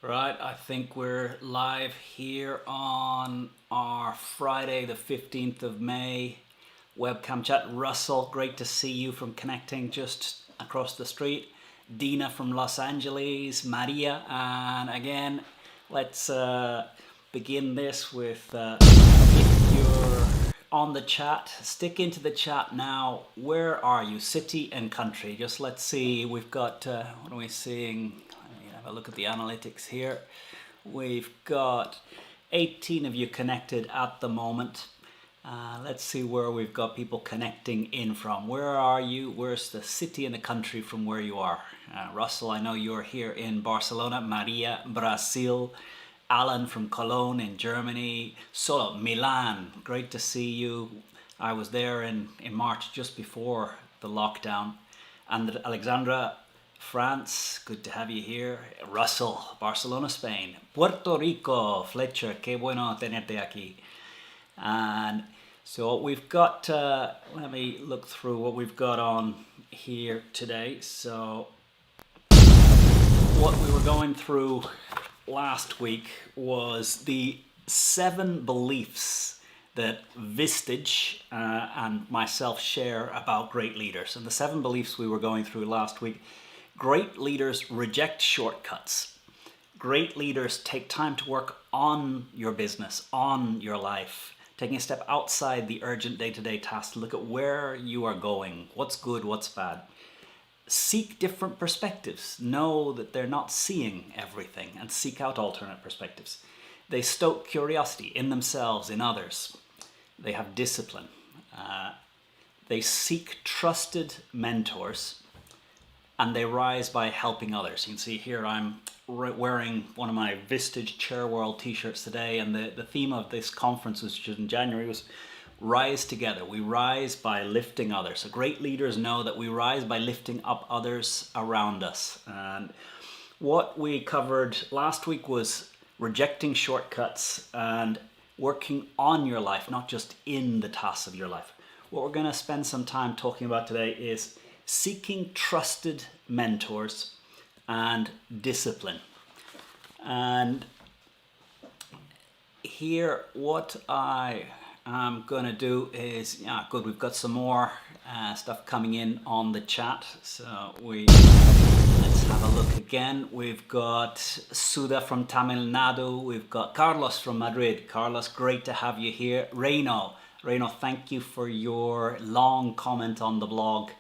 Right, I think we're live here on our Friday, the 15th of May webcam chat. Russell, great to see you from connecting just across the street. Dina from Los Angeles, Maria, and again, let's begin this with if you're on the chat, stick into the chat now. Where are you? City and country. Just let's see. We've got, what are we seeing? Have a look at the analytics here. We've got 18 of you connected at the moment. Let's see where we've got people connecting in from. Where are you? Where's the city and the country from where you are? Russell, I know you're here in Barcelona. Maria, Brazil. Alan from Cologne in Germany. Solo, Milan. Great to see you. I was there in March just before the lockdown. And Alexandra, France, good to have you here. Russell, Barcelona, Spain. Puerto Rico, Fletcher, qué bueno tenerte aquí. And so we've got, let me look through what we've got on here today. So what we were going through last week was the 7 beliefs that Vistage and myself share about great leaders. And the 7 beliefs we were going through last week. Great leaders reject shortcuts. Great leaders take time to work on your business, on your life, taking a step outside the urgent day-to-day tasks to look at where you are going, what's good, what's bad. Seek different perspectives. Know that they're not seeing everything and seek out alternate perspectives. They stoke curiosity in themselves, in others. They have discipline. They seek trusted mentors. And they rise by helping others. You can see here I'm wearing one of my Vistage Chair World t-shirts today, and the theme of this conference, which was in January, was Rise Together. We rise by lifting others. So great leaders know that we rise by lifting up others around us. And what we covered last week was rejecting shortcuts and working on your life, not just in the tasks of your life. What we're going to spend some time talking about today is seeking trusted mentors and discipline. And here what I am going to do is, good, we've got some more stuff coming in on the chat. So let's have a look again. We've got Sudha from Tamil Nadu. We've got Carlos from Madrid. Carlos, great to have you here. Reno, thank you for your long comment on the blog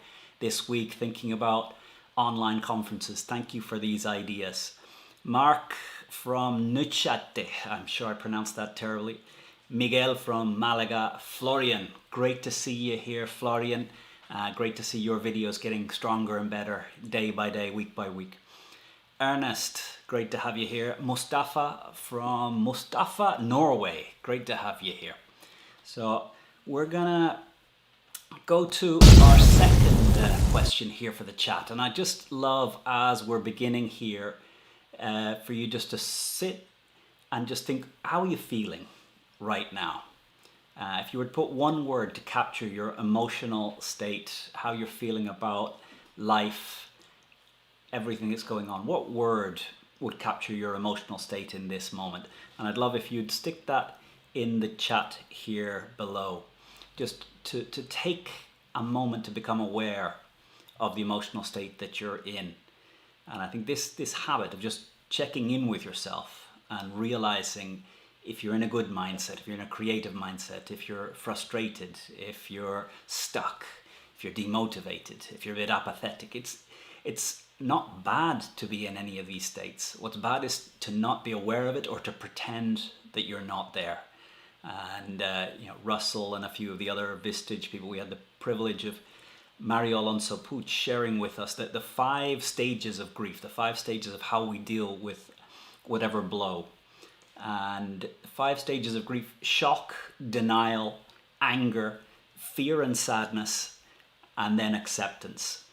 this week, thinking about online conferences. Thank you for these ideas. Mark from Nuchate, I'm sure I pronounced that terribly. Miguel from Malaga. Florian, great to see you here, Florian. Great to see your videos getting stronger and better day by day, week by week. Ernest, great to have you here. Mustafa from Norway, great to have you here. So we're gonna go to our second question here for the chat, and I just love, as we're beginning here, for you just to sit and just think, how are you feeling right now? If you were to put one word to capture your emotional state, how you're feeling about life, everything that's going on, what word would capture your emotional state in this moment? And I'd love if you'd stick that in the chat here below, just to take a moment to become aware of the emotional state that you're in. And I think this habit of just checking in with yourself and realizing if you're in a good mindset, if you're in a creative mindset, if you're frustrated, if you're stuck, if you're demotivated, if you're a bit apathetic, it's not bad to be in any of these states. What's bad is to not be aware of it or to pretend that you're not there. And Russell and a few of the other Vistage people, we had the privilege of Mario Alonso Puig sharing with us that the 5 stages of grief, the 5 stages of how we deal with whatever blow. And 5 stages of grief: shock, denial, anger, fear and sadness, and then acceptance.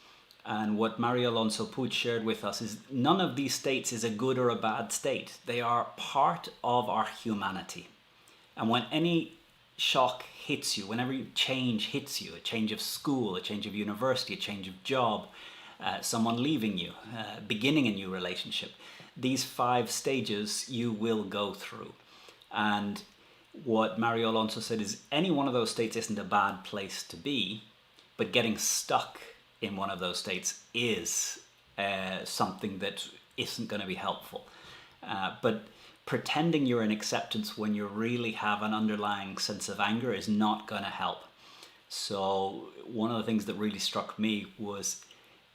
And what Mario Alonso Puig shared with us is none of these states is a good or a bad state. They are part of our humanity. And when any shock hits you, whenever change hits you, a change of school, a change of university, a change of job, someone leaving you, beginning a new relationship. These 5 stages you will go through. And what Mario Alonso said is any one of those states isn't a bad place to be, but getting stuck in one of those states is something that isn't going to be helpful. But pretending you're in acceptance when you really have an underlying sense of anger is not going to help. So one of the things that really struck me was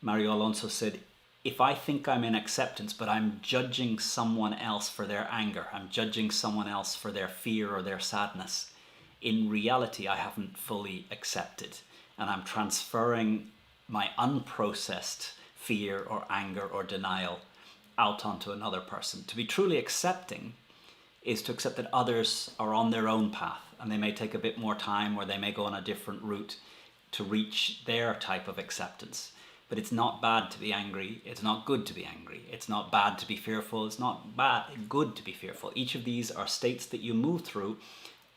Mario Alonso said, if I think I'm in acceptance, but I'm judging someone else for their anger, I'm judging someone else for their fear or their sadness, in reality, I haven't fully accepted. And I'm transferring my unprocessed fear or anger or denial out onto another person. To be truly accepting is to accept that others are on their own path and they may take a bit more time or they may go on a different route to reach their type of acceptance. But it's not bad to be angry. It's not good to be angry. It's not bad to be fearful. It's not good to be fearful. Each of these are states that you move through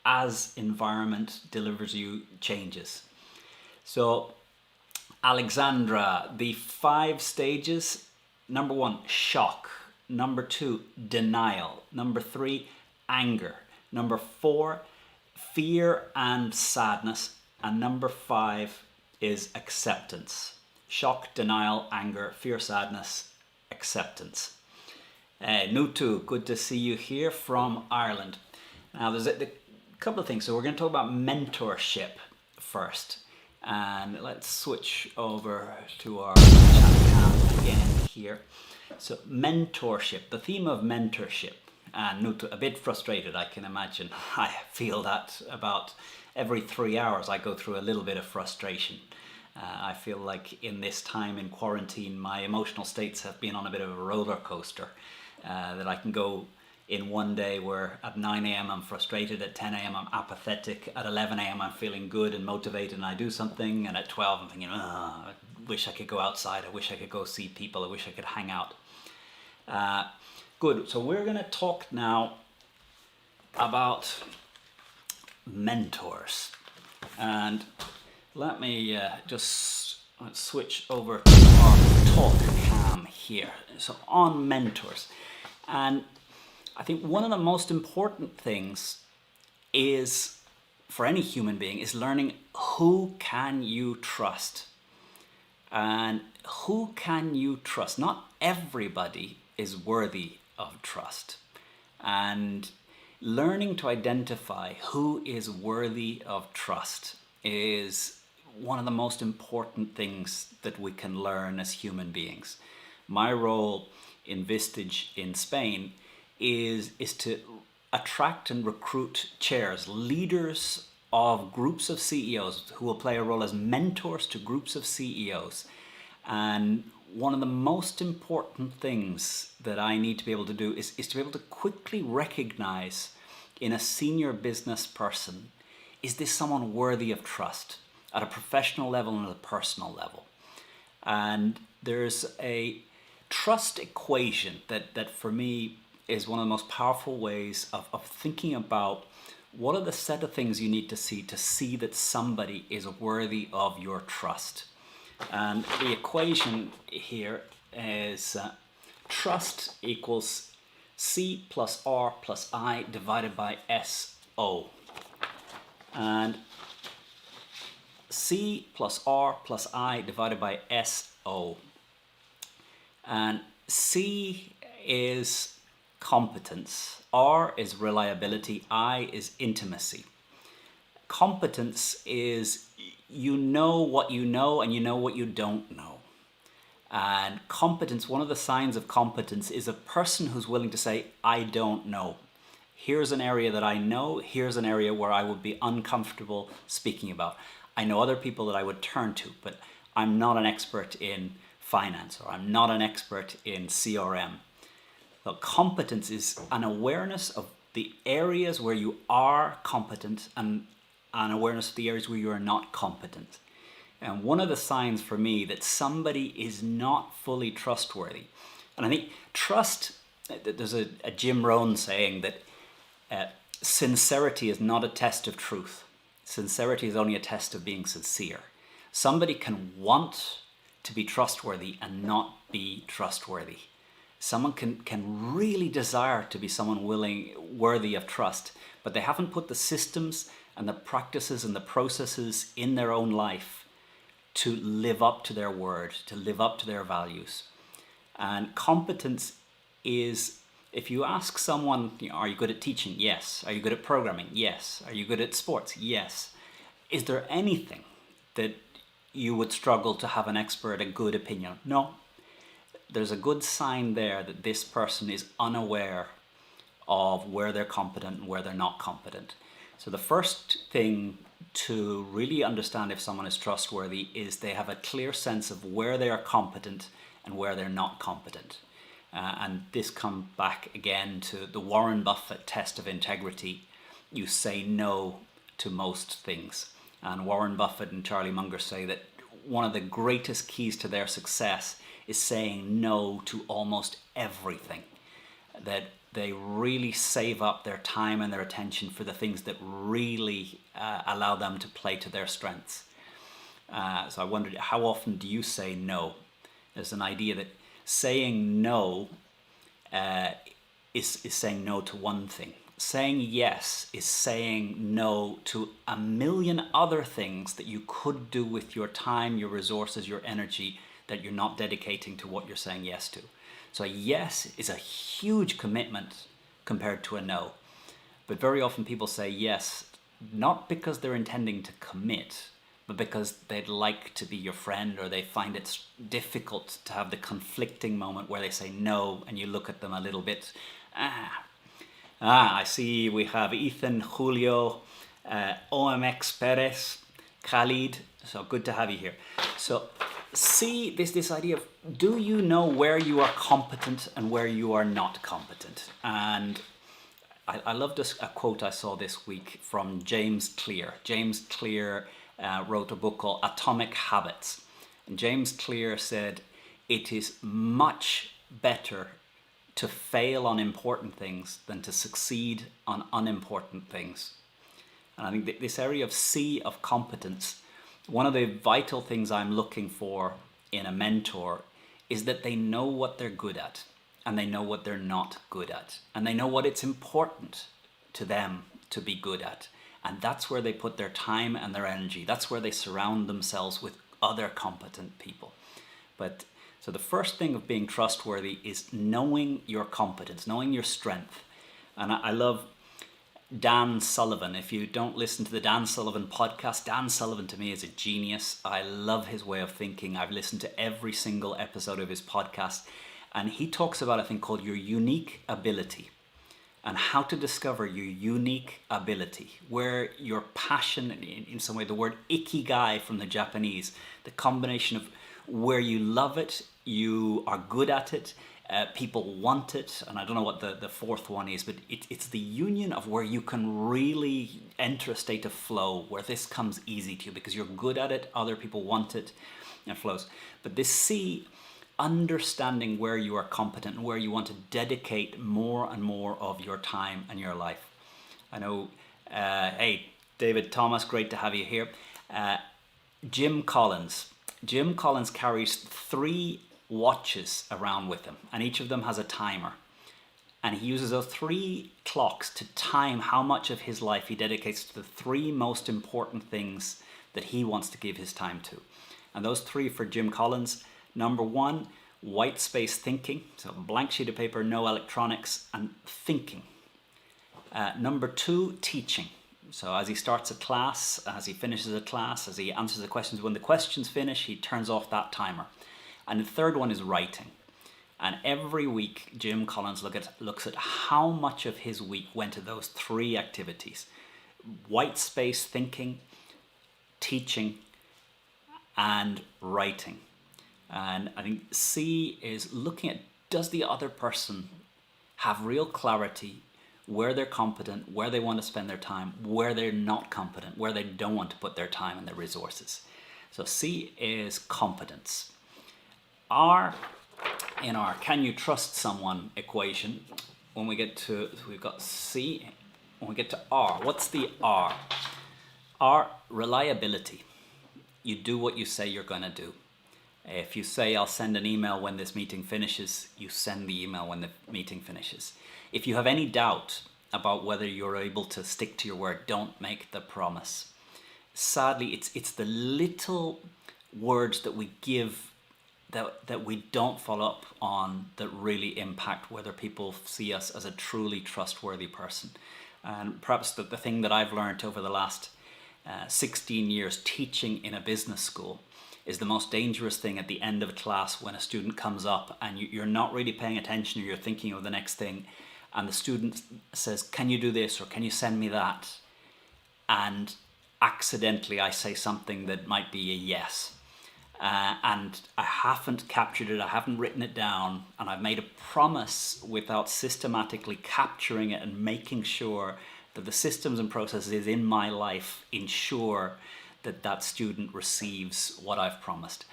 as environment delivers you changes. So, Alexandra, the 5 stages: number 1, shock. Number 2, denial. Number 3, anger. Number 4, fear and sadness. And number 5 is acceptance. Shock, denial, anger, fear, sadness, acceptance. Nutu, good to see you here from Ireland. Now, there's a couple of things. So we're going to talk about mentorship first. And let's switch over to our chat cam again here. So mentorship, the theme of mentorship. And Nutu, a bit frustrated, I can imagine. I feel that about every 3 hours I go through a little bit of frustration. I feel like in this time in quarantine, my emotional states have been on a bit of a roller coaster. That I can go in one day where at 9 a.m. I'm frustrated, at 10 a.m. I'm apathetic, at 11 a.m. I'm feeling good and motivated and I do something, and at 12 I'm thinking, I wish I could go outside, I wish I could go see people, I wish I could hang out. Good, so we're going to talk now about mentors. And let me just switch over to our talk cam here. So on mentors. And I think one of the most important things is, for any human being, is learning who can you trust. And who can you trust? Not everybody is worthy of trust. And learning to identify who is worthy of trust is one of the most important things that we can learn as human beings. My role in Vistage in Spain is to attract and recruit chairs, leaders of groups of CEOs who will play a role as mentors to groups of CEOs. And one of the most important things that I need to be able to do is to be able to quickly recognize in a senior business person, is this someone worthy of trust at a professional level and at a personal level? And there's a trust equation that for me is one of the most powerful ways of thinking about what are the set of things you need to see that somebody is worthy of your trust. And the equation here is trust equals C plus R plus I divided by SO. And C plus R plus I divided by SO. And C is competence, R is reliability, I is intimacy. Competence is you know what you know and you know what you don't know. And competence, one of the signs of competence is a person who's willing to say, I don't know. Here's an area that I know, here's an area where I would be uncomfortable speaking about. I know other people that I would turn to, but I'm not an expert in finance, or I'm not an expert in CRM. So competence is an awareness of the areas where you are competent and an awareness of the areas where you are not competent. And one of the signs for me that somebody is not fully trustworthy, and I think trust, there's a Jim Rohn saying that sincerity is not a test of truth. Sincerity is only a test of being sincere. Somebody can want to be trustworthy and not be trustworthy. Someone can really desire to be someone worthy of trust, but they haven't put the systems and the practices and the processes in their own life to live up to their word, to live up to their values. And competence is, if you ask someone, are you good at teaching? Yes. Are you good at programming? Yes. Are you good at sports? Yes. Is there anything that you would struggle to have an expert, a good opinion? No. There's a good sign there that this person is unaware of where they're competent and where they're not competent. So the first thing to really understand if someone is trustworthy is they have a clear sense of where they are competent and where they're not competent. And this comes back again to the Warren Buffett test of integrity. You say no to most things. And Warren Buffett and Charlie Munger say that one of the greatest keys to their success is saying no to almost everything. That they really save up their time and their attention for the things that really allow them to play to their strengths. So I wondered, how often do you say no? There's an idea that saying no is saying no to one thing. Saying yes is saying no to a million other things that you could do with your time, your resources, your energy that you're not dedicating to what you're saying yes to. So a yes is a huge commitment compared to a no. But very often people say yes, not because they're intending to commit, but because they'd like to be your friend, or they find it difficult to have the conflicting moment where they say no and you look at them a little bit. I see we have Ethan, Julio, OMX Perez, Khalid. So good to have you here. So see this idea of, do you know where you are competent and where you are not competent? And I love a quote I saw this week from James Clear. James Clear wrote a book called Atomic Habits. And James Clear said, it is much better to fail on important things than to succeed on unimportant things. And I think that this area of C, of competence, one of the vital things I'm looking for in a mentor is that they know what they're good at, and they know what they're not good at, and they know what it's important to them to be good at. And that's where they put their time and their energy. That's where they surround themselves with other competent people. So the first thing of being trustworthy is knowing your competence, knowing your strength. And I love Dan Sullivan. If you don't listen to the Dan Sullivan podcast, Dan Sullivan to me is a genius. I love his way of thinking. I've listened to every single episode of his podcast. And he talks about a thing called your unique ability, and how to discover your unique ability, where your passion, in some way, the word ikigai from the Japanese, the combination of where you love it, you are good at it, people want it, and I don't know what the fourth one is, but it's the union of where you can really enter a state of flow, where this comes easy to you because you're good at it, other people want it, and it flows. But this C, understanding where you are competent and where you want to dedicate more and more of your time and your life. I know, hey, David Thomas, great to have you here. Jim Collins. Jim Collins carries 3 watches around with him, and each of them has a timer. And he uses those 3 clocks to time how much of his life he dedicates to the 3 most important things that he wants to give his time to. And those 3 for Jim Collins: number 1, white space thinking, so blank sheet of paper, no electronics, and thinking. Number 2, teaching. So as he starts a class, as he finishes a class, as he answers the questions, when the questions finish, he turns off that timer. And the third one is writing. And every week, Jim Collins looks at how much of his week went to those 3 activities: white space thinking, teaching, and writing. And I think C is looking at, does the other person have real clarity where they're competent, where they want to spend their time, where they're not competent, where they don't want to put their time and their resources. So C is competence. R, in our can you trust someone equation, when we get to, we've got C, when we get to R, what's the R? R, reliability. You do what you say you're going to do. If you say, I'll send an email when this meeting finishes, you send the email when the meeting finishes. If you have any doubt about whether you're able to stick to your word, don't make the promise. Sadly, it's the little words that we give that we don't follow up on that really impact whether people see us as a truly trustworthy person. And perhaps the thing that I've learned over the last 16 years teaching in a business school is the most dangerous thing at the end of a class when a student comes up and you're not really paying attention, or you're thinking of the next thing, and the student says, can you do this, or can you send me that? And accidentally I say something that might be a yes. And I haven't captured it, I haven't written it down, and I've made a promise without systematically capturing it and making sure that the systems and processes in my life ensure that that student receives what I've promised.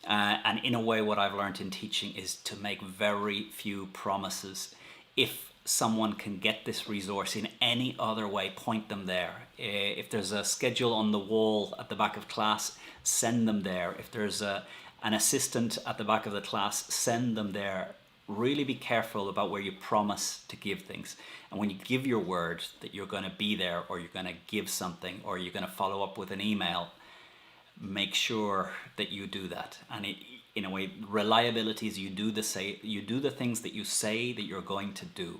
And in a way, what I've learned in teaching is to make very few promises. If someone can get this resource in any other way, point them there. If there's a schedule on the wall at the back of class, send them there. If there's an assistant at the back of the class, send them there. Really be careful about where you promise to give things. And when you give your word that you're going to be there, or you're going to give something, or you're going to follow up with an email, make sure that you do that. And in a way, reliability is you do the things that you say that you're going to do.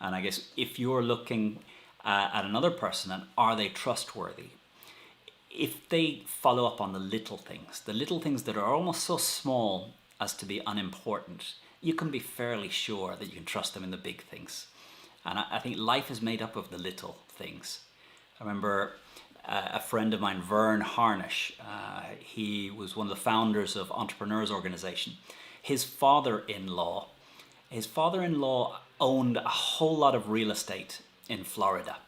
And I guess if you're looking at another person and are they trustworthy, if they follow up on the little things that are almost so small as to be unimportant, you can be fairly sure that you can trust them in the big things. And I think life is made up of the little things. I remember a friend of mine, Vern Harnish, he was one of the founders of Entrepreneurs Organization. His father-in-law owned a whole lot of real estate in Florida.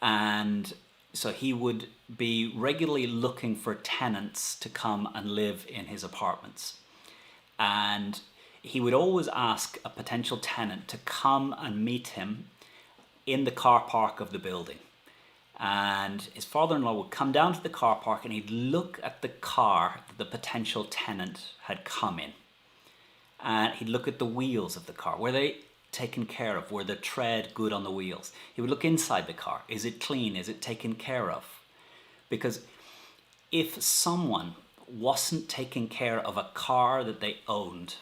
And so he would be regularly looking for tenants to come and live in his apartments. And he would always ask a potential tenant to come and meet him in the car park of the building. And his father-in-law would come down to the car park and he'd look at the car that the potential tenant had come in. And he'd look at the wheels of the car. Were they taken care of? Were the tread good on the wheels? He would look inside the car. Is it clean? Is it taken care of? Because if someone wasn't taking care of a car that they owned,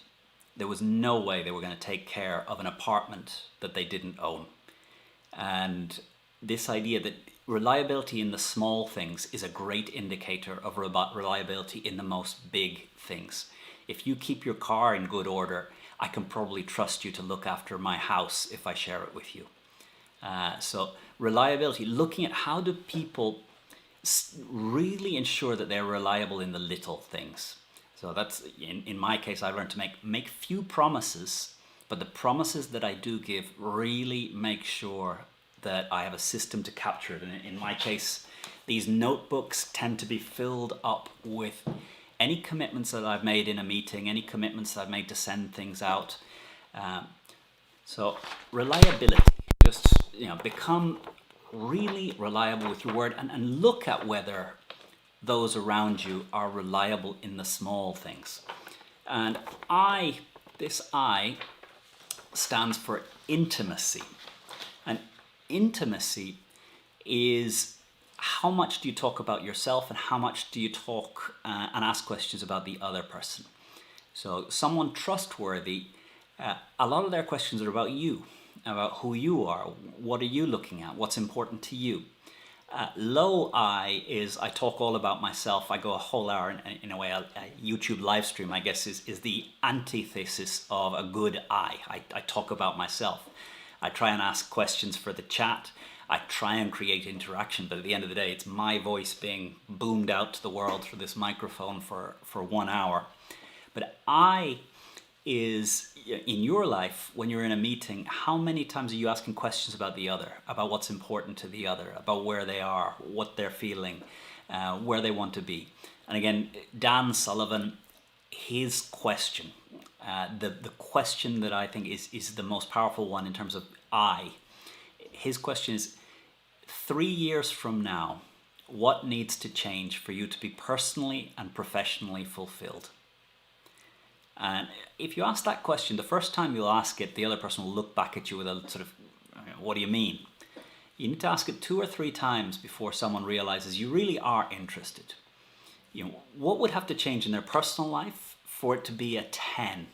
there was no way they were going to take care of an apartment that they didn't own. And this idea that reliability in the small things is a great indicator of reliability in the most big things. If you keep your car in good order, I can probably trust you to look after my house if I share it with you. So reliability, looking at how do people really ensure that they're reliable in the little things. So that's, in my case, I learned to make few promises, but the promises that I do give really make sure that I have a system to capture it. And in my case, these notebooks tend to be filled up with any commitments that I've made in a meeting, any commitments that I've made to send things out. So reliability, just become really reliable with your word, and look at whether those around you are reliable in the small things. And this I stands for intimacy. And intimacy is how much do you talk about yourself and how much do you talk and ask questions about the other person. So someone trustworthy, a lot of their questions are about you, about who you are, what are you looking at, what's important to you. Low I is I talk all about myself. I go a whole hour, in a way, a YouTube live stream, I guess, is the antithesis of a good I talk about myself. I try and ask questions for the chat. I try and create interaction, but at the end of the day, it's my voice being boomed out to the world through this microphone for 1 hour. But I is, in your life, when you're in a meeting, how many times are you asking questions about the other, about what's important to the other, about where they are, what they're feeling, where they want to be? And again, Dan Sullivan, his question, the question that I think is the most powerful one in terms of his question is, 3 years from now, what needs to change for you to be personally and professionally fulfilled? And if you ask that question, the first time you'll ask it, the other person will look back at you with a sort of, what do you mean? You need to ask it 2 or 3 times before someone realizes you really are interested. What would have to change in their personal life for it to be a 10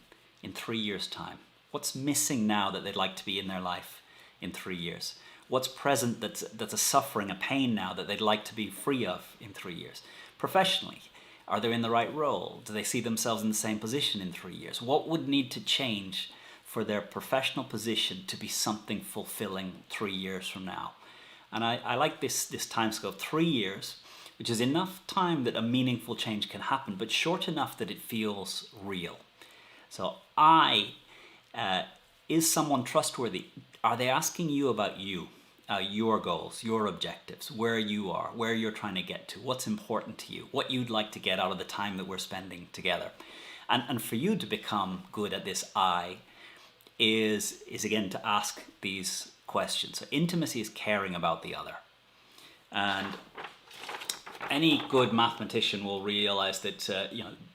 in 3 years' time? What's missing now that they'd like to be in their life in 3 years? What's present that's a suffering, a pain now that they'd like to be free of in 3 years? Professionally, are they in the right role? Do they see themselves in the same position in 3 years? What would need to change for their professional position to be something fulfilling 3 years from now? And I like this time scale, 3 years, which is enough time that a meaningful change can happen, but short enough that it feels real. So is someone trustworthy? Are they asking you about you, your goals, your objectives, where you are, where you're trying to get to, what's important to you, what you'd like to get out of the time that we're spending together? And for you to become good at this is again to ask these questions. So intimacy is caring about the other. And any good mathematician will realize that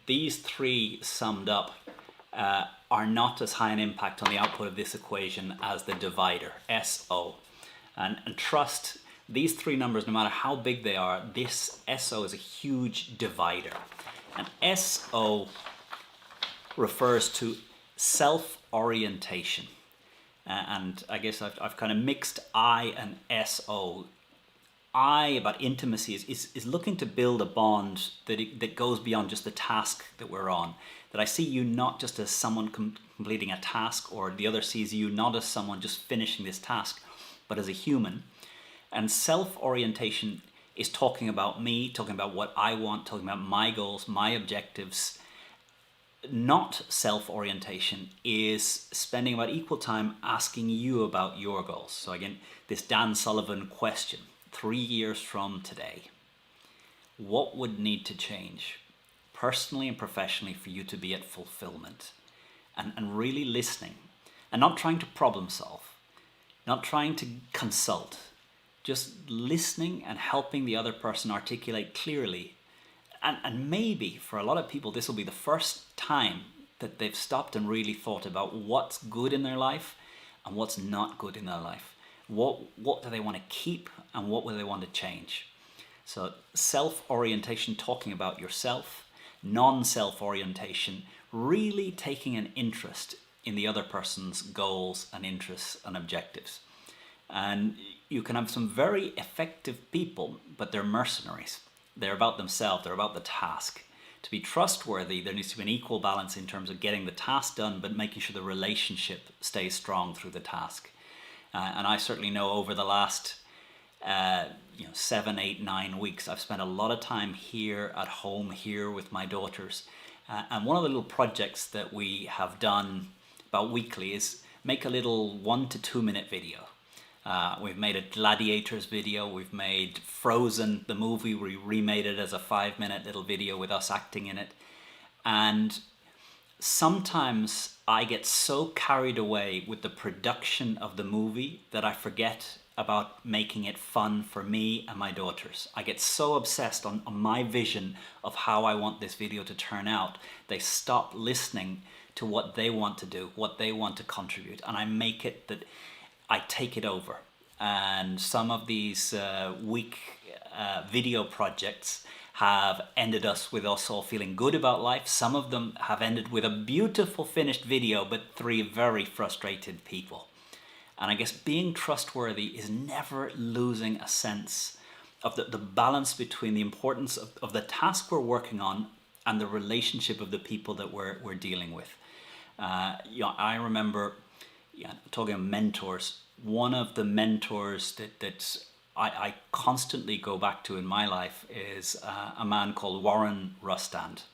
these 3 summed up are not as high an impact on the output of this equation as the divider, SO. And trust, these 3 numbers, no matter how big they are, this SO is a huge divider. And SO refers to self-orientation. And I guess I've kind of mixed I and SO. I, about intimacy, is looking to build a bond that goes beyond just the task that we're on. That I see you not just as someone completing a task, or the other sees you not as someone just finishing this task, but as a human. And self-orientation is talking about me, talking about what I want, talking about my goals, my objectives. Not self-orientation is spending about equal time asking you about your goals. So again, this Dan Sullivan question, 3 years from today, what would need to change personally and professionally for you to be at fulfillment? And really listening, and not trying to problem solve, not trying to consult, just listening and helping the other person articulate clearly. And maybe for a lot of people, this will be the first time that they've stopped and really thought about what's good in their life and what's not good in their life. What do they want to keep and what will they want to change? So self-orientation, talking about yourself. Non-self-orientation, really taking an interest in the other person's goals and interests and objectives. And you can have some very effective people, but they're mercenaries. They're about themselves, they're about the task. To be trustworthy, there needs to be an equal balance in terms of getting the task done, but making sure the relationship stays strong through the task. And I certainly know over the last 7, 8, 9 weeks, I've spent a lot of time here at home, here with my daughters. And one of the little projects that we have done about weekly is make a little 1 to 2 minute video. We've made a Gladiators video, we've made Frozen, the movie, we remade it as a 5-minute little video with us acting in it. And sometimes I get so carried away with the production of the movie that I forget about making it fun for me and my daughters. I get so obsessed on my vision of how I want this video to turn out, they stop listening to what they want to do, what they want to contribute, and I make it that I take it over. And some of these week video projects have ended with us all feeling good about life. Some of them have ended with a beautiful finished video, but 3 very frustrated people. And I guess being trustworthy is never losing a sense of the balance between the importance of the task we're working on and the relationship of the people that we're dealing with. I remember talking about mentors. One of the mentors that I constantly go back to in my life is a man called Warren Rustand.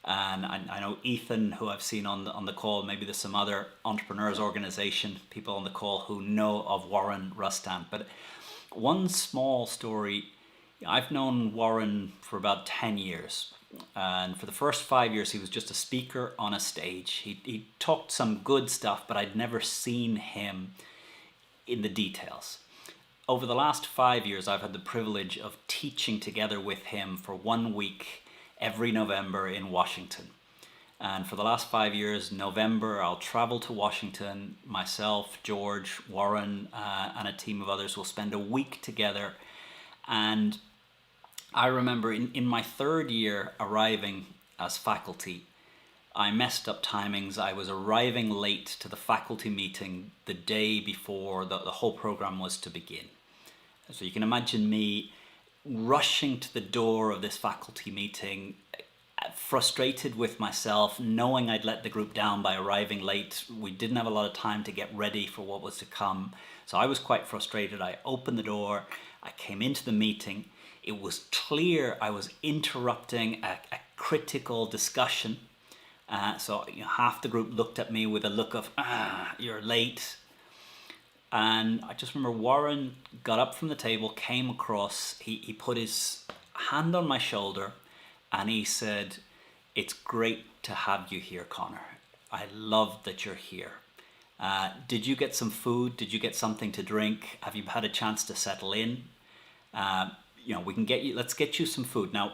And I know Ethan, who I've seen on the call, maybe there's some other entrepreneurs organization people on the call who know of Warren Rustand. But one small story, I've known Warren for about 10 years. And for the first 5 years, he was just a speaker on a stage. He talked some good stuff, but I'd never seen him in the details. Over the last 5 years, I've had the privilege of teaching together with him for 1 week every November in Washington. And for the last 5 years, November, I'll travel to Washington. Myself, George, Warren, and a team of others will spend a week together. And I remember in my third year arriving as faculty, I messed up timings. I was arriving late to the faculty meeting the day before the whole program was to begin. So you can imagine me rushing to the door of this faculty meeting, frustrated with myself, knowing I'd let the group down by arriving late. We didn't have a lot of time to get ready for what was to come. So I was quite frustrated. I opened the door, I came into the meeting. It was clear I was interrupting a critical discussion. So half the group looked at me with a look of, you're late. And I just remember Warren got up from the table, came across, he put his hand on my shoulder and he said, "It's great to have you here, Conor. I love that you're here. Did you get some food? Did you get something to drink? Have you had a chance to settle in? We can get you, let's get you some food. Now,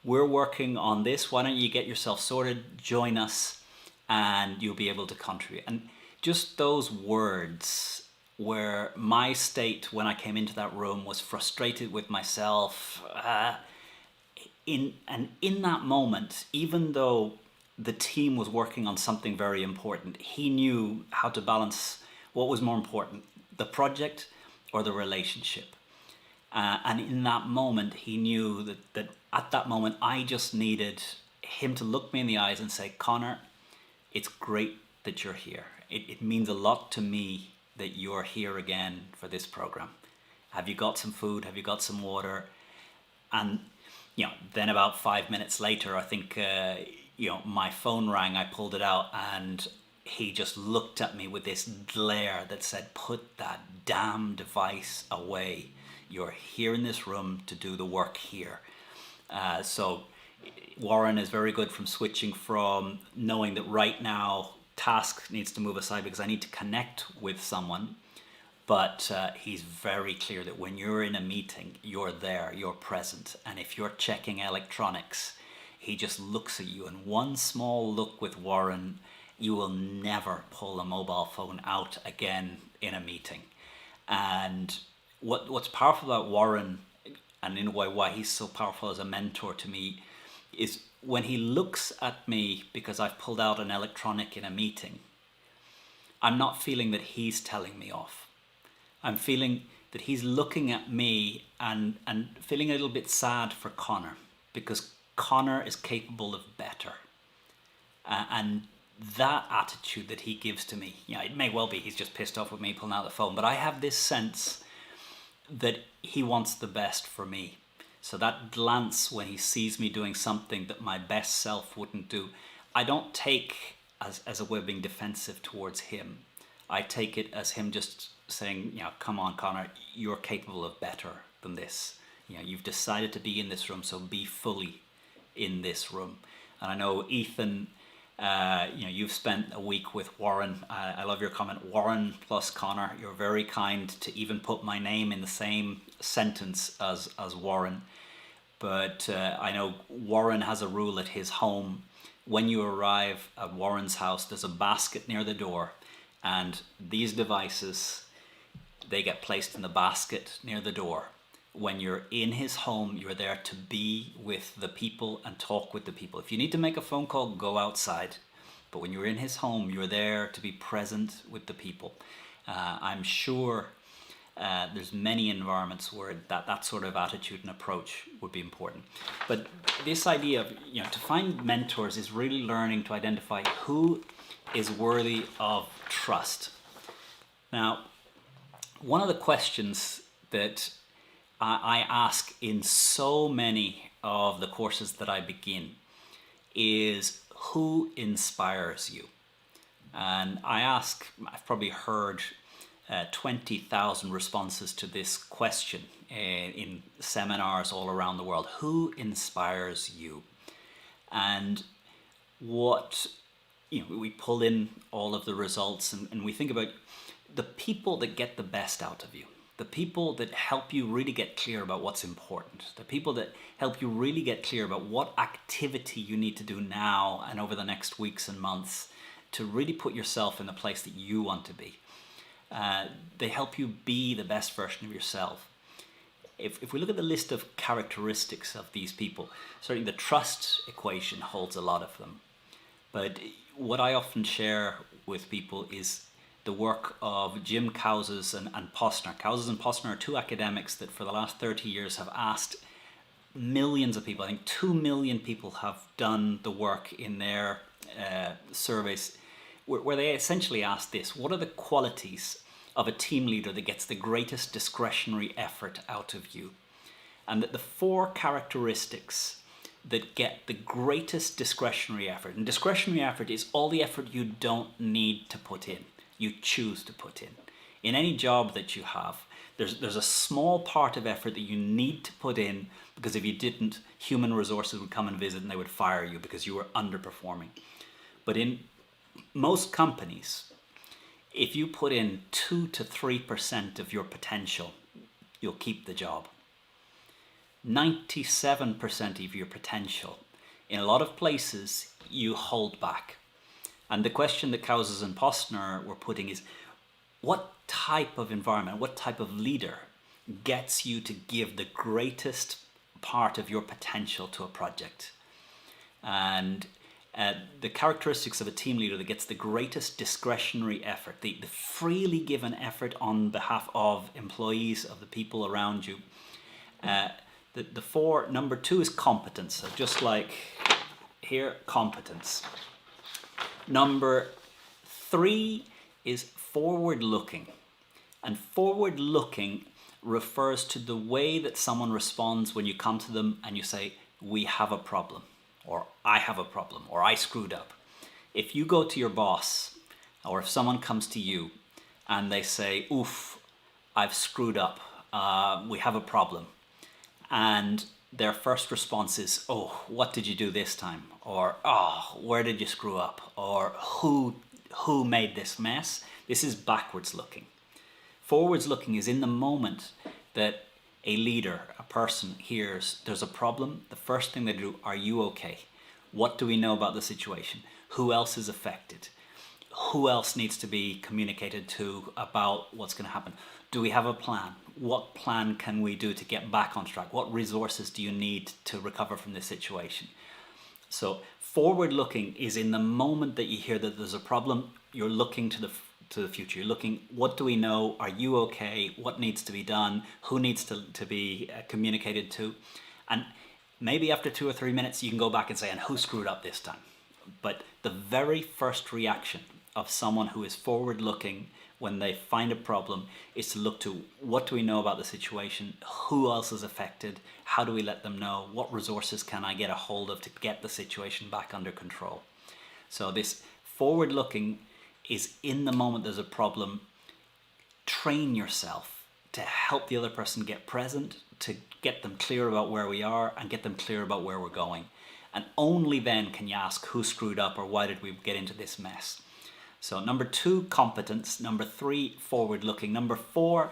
we're working on this. Why don't you get yourself sorted, join us, and you'll be able to contribute." And just those words, where my state when I came into that room was frustrated with myself. In that moment, even though the team was working on something very important, he knew how to balance what was more important, the project or the relationship. And in that moment, he knew that at that moment, I just needed him to look me in the eyes and say, "Conor, it's great that you're here. It means a lot to me that you're here again for this program. Have you got some food? Have you got some water?" And then about 5 minutes later, I think my phone rang. I pulled it out, and he just looked at me with this glare that said, "Put that damn device away. You're here in this room to do the work here." So Warren is very good from switching from knowing that right now task needs to move aside because I need to connect with someone. But he's very clear that when you're in a meeting, you're there, you're present. And if you're checking electronics, he just looks at you. And one small look with Warren, you will never pull a mobile phone out again in a meeting. And what's powerful about Warren, and in a way why he's so powerful as a mentor to me, is when he looks at me because I've pulled out an electronic in a meeting, I'm not feeling that he's telling me off. I'm feeling that he's looking at me and feeling a little bit sad for Conor, because Conor is capable of better. And that attitude that he gives to me, it may well be he's just pissed off with me pulling out the phone, but I have this sense that he wants the best for me. So that glance when he sees me doing something that my best self wouldn't do, I don't take as a way of being defensive towards him. I take it as him just saying, "Come on, Conor, you're capable of better than this. You've decided to be in this room, so be fully in this room." And I know, Ethan, you've spent a week with Warren. I love your comment, Warren plus Conor. You're very kind to even put my name in the same sentence as Warren. But I know Warren has a rule at his home. When you arrive at Warren's house, there's a basket near the door, and these devices, they get placed in the basket near the door. When you're in his home, you're there to be with the people and talk with the people. If you need to make a phone call, go outside. But when you're in his home, you're there to be present with the people. I'm sure there's many environments where that sort of attitude and approach would be important. But this idea of, to find mentors is really learning to identify who is worthy of trust. Now, one of the questions that I ask in so many of the courses that I begin is, who inspires you? And I've probably heard 20,000 responses to this question in seminars all around the world. Who inspires you? And we pull in all of the results and we think about the people that get the best out of you. the people that help you really get clear about what's important, the people that help you really get clear about what activity you need to do now and over the next weeks and months to really put yourself in the place that you want to be. They help you be the best version of yourself. If we look at the list of characteristics of these people, certainly the trust equation holds a lot of them. But what I often share with people is the work of Jim Cowses and Posner. Cowses and Posner are two academics that for the last 30 years have asked millions of people, I think 2 million people have done the work in their surveys, where they essentially ask this: what are the qualities of a team leader that gets the greatest discretionary effort out of you? And that the 4 characteristics that get the greatest discretionary effort, and discretionary effort is all the effort you don't need to put in, you choose to put in. In any job that you have, there's a small part of effort that you need to put in, because if you didn't, human resources would come and visit and they would fire you because you were underperforming. But in most companies, if you put in 2 to 3% of your potential, you'll keep the job. 97% of your potential, in a lot of places, you hold back. And the question that Cowses and Posner were putting is, what type of environment, what type of leader gets you to give the greatest part of your potential to a project? And the characteristics of a team leader that gets the greatest discretionary effort, the freely given effort on behalf of employees, of the people around you. The 4, number 2 is competence. So just like here, competence. Number 3 is forward-looking. And forward-looking refers to the way that someone responds when you come to them and you say, we have a problem, or I have a problem, or I screwed up. If you go to your boss, or if someone comes to you and they say, oof, I've screwed up, we have a problem, and their first response is, oh, what did you do this time? Or, oh, where did you screw up? Or who made this mess? This is backwards looking. Forwards looking is in the moment that a leader, a person hears there's a problem. The first thing they do, are you okay? What do we know about the situation? Who else is affected? Who else needs to be communicated to about what's going to happen? Do we have a plan? What plan can we do to get back on track? What resources do you need to recover from this situation? So forward looking is in the moment that you hear that there's a problem, you're looking to the future. You're looking, what do we know? Are you okay? What needs to be done? Who needs to be communicated to? And maybe after 2 or 3 minutes, you can go back and say, and who screwed up this time? But the very first reaction of someone who is forward looking when they find a problem is to look to, what do we know about the situation? Who else is affected? How do we let them know? What resources can I get a hold of to get the situation back under control? So this forward looking is in the moment there's a problem. Train yourself to help the other person get present, to get them clear about where we are and get them clear about where we're going. And only then can you ask who screwed up or why did we get into this mess? So number 2, competence. Number 3, forward looking. Number 4,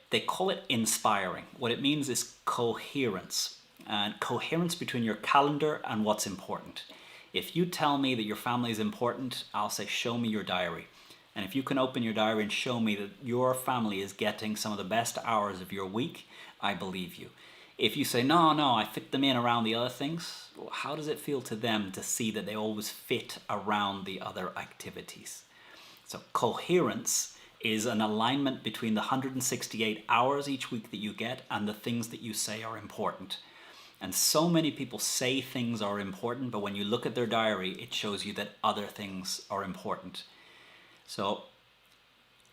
they call it inspiring. What it means is coherence, and coherence between your calendar and what's important. If you tell me that your family is important, I'll say, show me your diary. And if you can open your diary and show me that your family is getting some of the best hours of your week, I believe you. If you say, no, I fit them in around the other things, well, how does it feel to them to see that they always fit around the other activities? So coherence is an alignment between the 168 hours each week that you get and the things that you say are important. And so many people say things are important, but when you look at their diary, it shows you that other things are important. So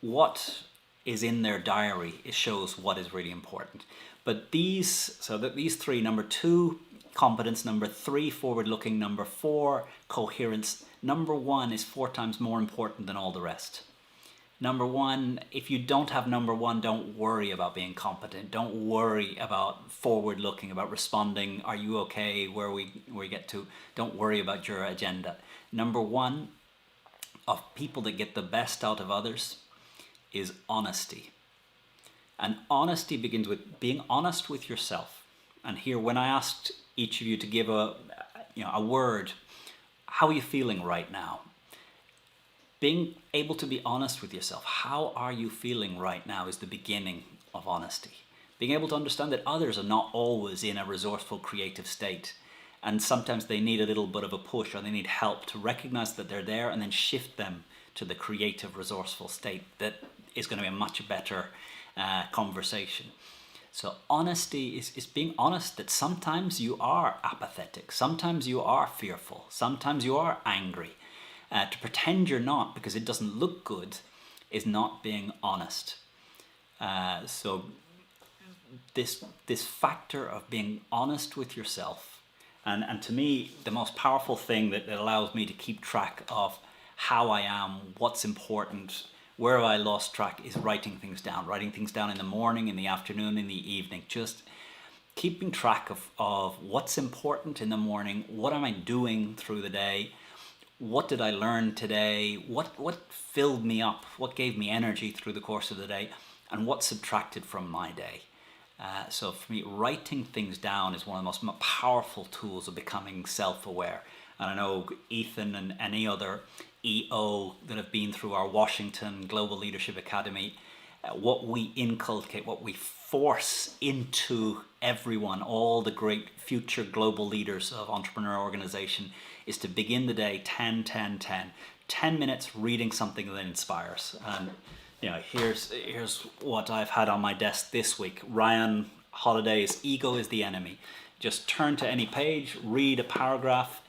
what is in their diary, it shows what is really important. But these 3, number 2, competence, number 3, forward looking, number 4, coherence, number 1 is 4 times more important than all the rest. Number 1, if you don't have number 1, don't worry about being competent. Don't worry about forward looking, about responding. Are you okay? Where we get to? Don't worry about your agenda. Number 1 of people that get the best out of others is honesty. And honesty begins with being honest with yourself. And here, when I asked each of you to give a word, how are you feeling right now? Being able to be honest with yourself, how are you feeling right now, is the beginning of honesty. Being able to understand that others are not always in a resourceful, creative state. And sometimes they need a little bit of a push, or they need help to recognize that they're there and then shift them to the creative, resourceful state that is going to be a much better conversation. So honesty is being honest that sometimes you are apathetic, sometimes you are fearful, sometimes you are angry. To pretend you're not because it doesn't look good is not being honest. So this factor of being honest with yourself, and to me, the most powerful thing that allows me to keep track of how I am, what's important, where have I lost track, is writing things down in the morning, in the afternoon, in the evening, just keeping track of what's important in the morning, what am I doing through the day, what did I learn today, what filled me up, what gave me energy through the course of the day, and what subtracted from my day. So for me, writing things down is one of the most powerful tools of becoming self-aware. And I know Ethan and any other EO that have been through our Washington Global Leadership Academy, what we inculcate, what we force into everyone, all the great future global leaders of entrepreneur organization, is to begin the day 10 minutes reading something that inspires. And here's what I've had on my desk this week. Ryan Holiday's Ego is the Enemy. Just turn to any page, read a paragraph,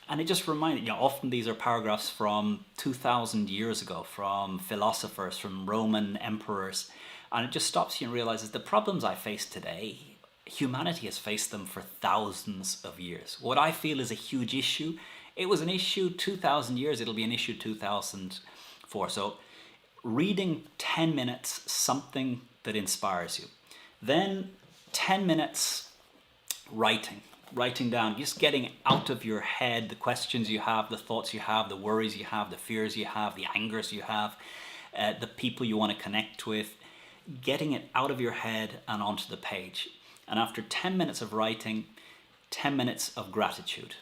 and it just reminded often these are paragraphs from 2,000 years ago, from philosophers, from Roman emperors, and it just stops you and realizes the problems I face today, humanity has faced them for thousands of years. What I feel is a huge issue, it was an issue 2,000 years, it'll be an issue 2004. So reading 10 minutes, something that inspires you. Then 10 minutes writing down, just getting out of your head the questions you have, the thoughts you have, the worries you have, the fears you have, the angers you have, the people you want to connect with, getting it out of your head and onto the page. And after 10 minutes of writing, 10 minutes of gratitude.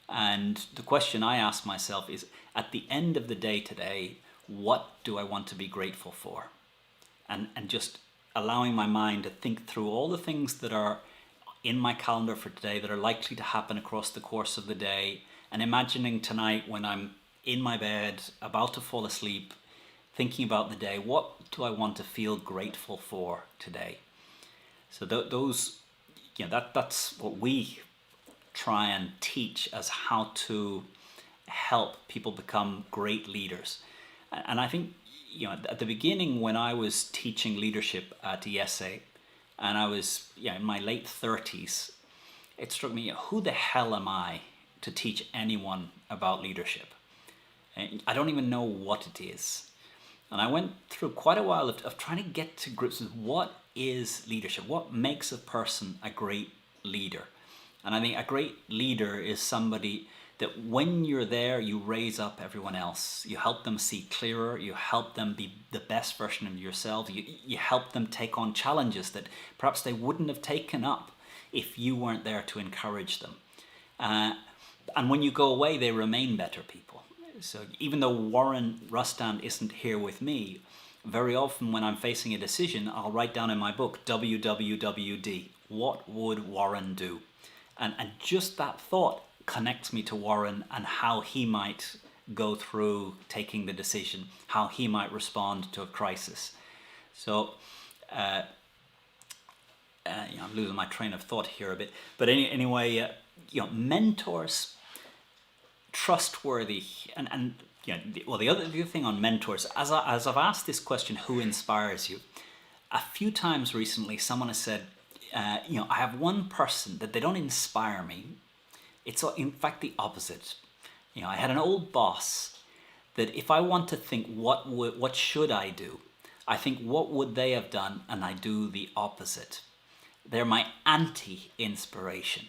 And the question I ask myself is, at the end of the day today, what do I want to be grateful for? And just allowing my mind to think through all the things that are in my calendar for today that are likely to happen across the course of the day, and imagining tonight when I'm in my bed about to fall asleep, thinking about the day, what do I want to feel grateful for today? So that's what we try and teach as how to help people become great leaders. And I think at the beginning, when I was teaching leadership at IESE, and I was in my late 30s, it struck me, who the hell am I to teach anyone about leadership? And I don't even know what it is. And I went through quite a while of trying to get to grips with what is leadership, what makes a person a great leader. And I think a great leader is somebody that when you're there, you raise up everyone else. You help them see clearer. You help them be the best version of yourself. You help them take on challenges that perhaps they wouldn't have taken up if you weren't there to encourage them. And when you go away, they remain better people. So even though Warren Rustand isn't here with me, very often when I'm facing a decision, I'll write down in my book, WWWD, what would Warren do? And just that thought connects me to Warren and how he might go through taking the decision, how he might respond to a crisis. So I'm losing my train of thought here a bit, but anyway, mentors, trustworthy, and the other thing on mentors, as I've asked this question, who inspires you? A few times recently, someone has said, I have one person that they don't inspire me. It's in fact the opposite. I had an old boss that if I want to think what should I do, I think what would they have done, and I do the opposite. They're my anti-inspiration.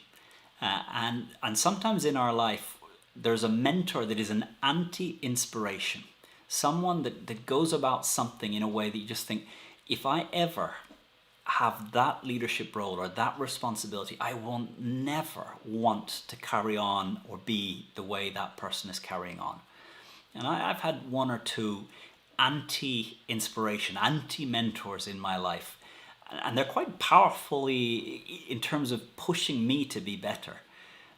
And sometimes in our life, there's a mentor that is an anti-inspiration. Someone that goes about something in a way that you just think, if I ever have that leadership role or that responsibility, I will never want to carry on or be the way that person is carrying on. And I've had one or two anti-inspiration, anti-mentors in my life. And they're quite powerfully in terms of pushing me to be better.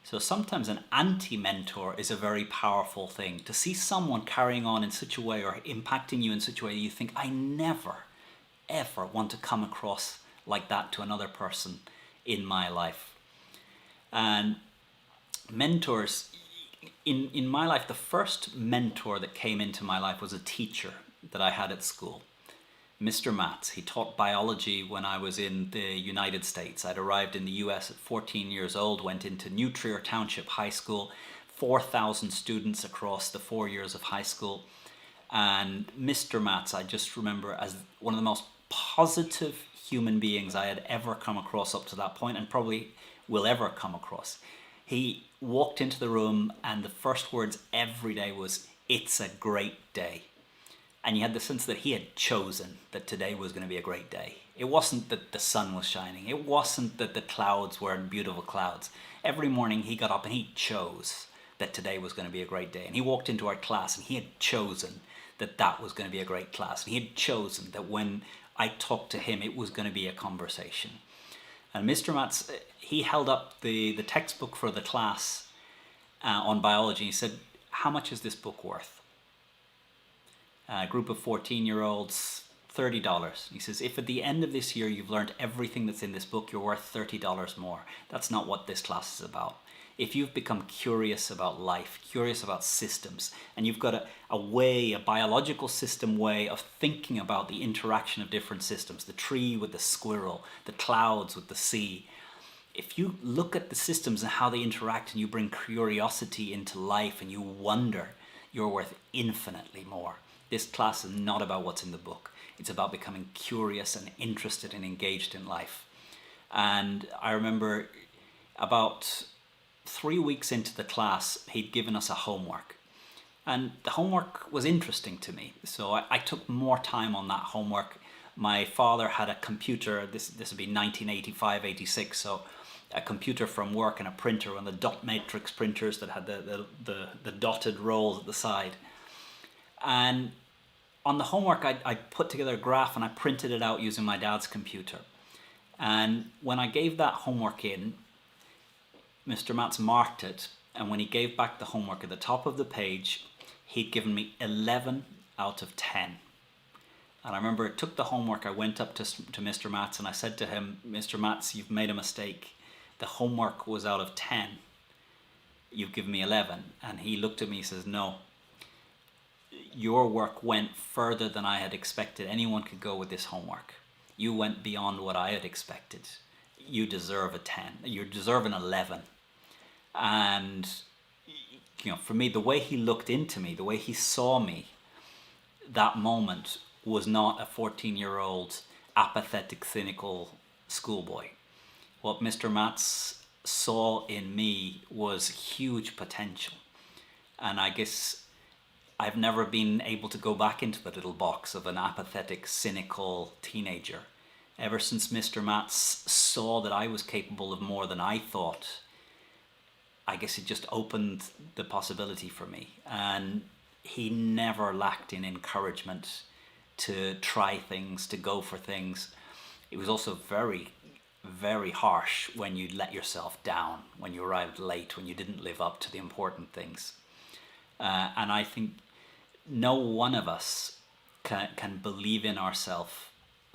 So sometimes an anti-mentor is a very powerful thing. To see someone carrying on in such a way or impacting you in such a way that you think, I never, ever want to come across like that to another person in my life. And mentors, in my life, the first mentor that came into my life was a teacher that I had at school, Mr. Matz. He taught biology when I was in the United States. I'd arrived in the US at 14 years old, went into New Trier Township High School, 4,000 students across the 4 years of high school. And Mr. Matz, I just remember as one of the most positive human beings I had ever come across up to that point, and probably will ever come across. He walked into the room and the first words every day was, "It's a great day." And you had the sense that he had chosen that today was going to be a great day. It wasn't that the sun was shining. It wasn't that the clouds were beautiful clouds. Every morning he got up and he chose that today was going to be a great day. And he walked into our class and he had chosen that that was going to be a great class. And he had chosen that when I talked to him, it was going to be a conversation. And Mr. Matz, he held up the textbook for the class on biology. He said, "How much is this book worth?" A group of 14-year-olds, $30. He says, "If at the end of this year you've learned everything that's in this book, you're worth $30 more. That's not what this class is about. If you've become curious about life, curious about systems, and you've got a way, a biological system way of thinking about the interaction of different systems, the tree with the squirrel, the clouds with the sea, if you look at the systems and how they interact and you bring curiosity into life and you wonder, you're worth infinitely more. This class is not about what's in the book. It's about becoming curious and interested and engaged in life." And I remember about 3 weeks into the class, he'd given us a homework. And the homework was interesting to me. So I took more time on that homework. My father had a computer, this would be 1985, 86, so a computer from work and a printer, one of the dot matrix printers that had the dotted rows at the side. And on the homework, I put together a graph and I printed it out using my dad's computer. And when I gave that homework in, Mr. Matz marked it, and when he gave back the homework at the top of the page, he'd given me 11 out of 10. And I remember I took the homework, I went up to Mr. Matz and I said to him, "Mr. Matz, you've made a mistake. The homework was out of 10. You've given me 11. And he looked at me and says, "No, your work went further than I had expected anyone could go with this homework. You went beyond what I had expected. You deserve a 10. You deserve an 11. And for me, the way he looked into me, the way he saw me, that moment was not a 14-year-old apathetic, cynical schoolboy. What Mr. Matz saw in me was huge potential. And I guess I've never been able to go back into the little box of an apathetic, cynical teenager. Ever since Mr. Matz saw that I was capable of more than I thought, I guess it just opened the possibility for me. And he never lacked in encouragement to try things, to go for things. It was also very, very harsh when you let yourself down, when you arrived late, when you didn't live up to the important things. And I think no one of us can believe in ourselves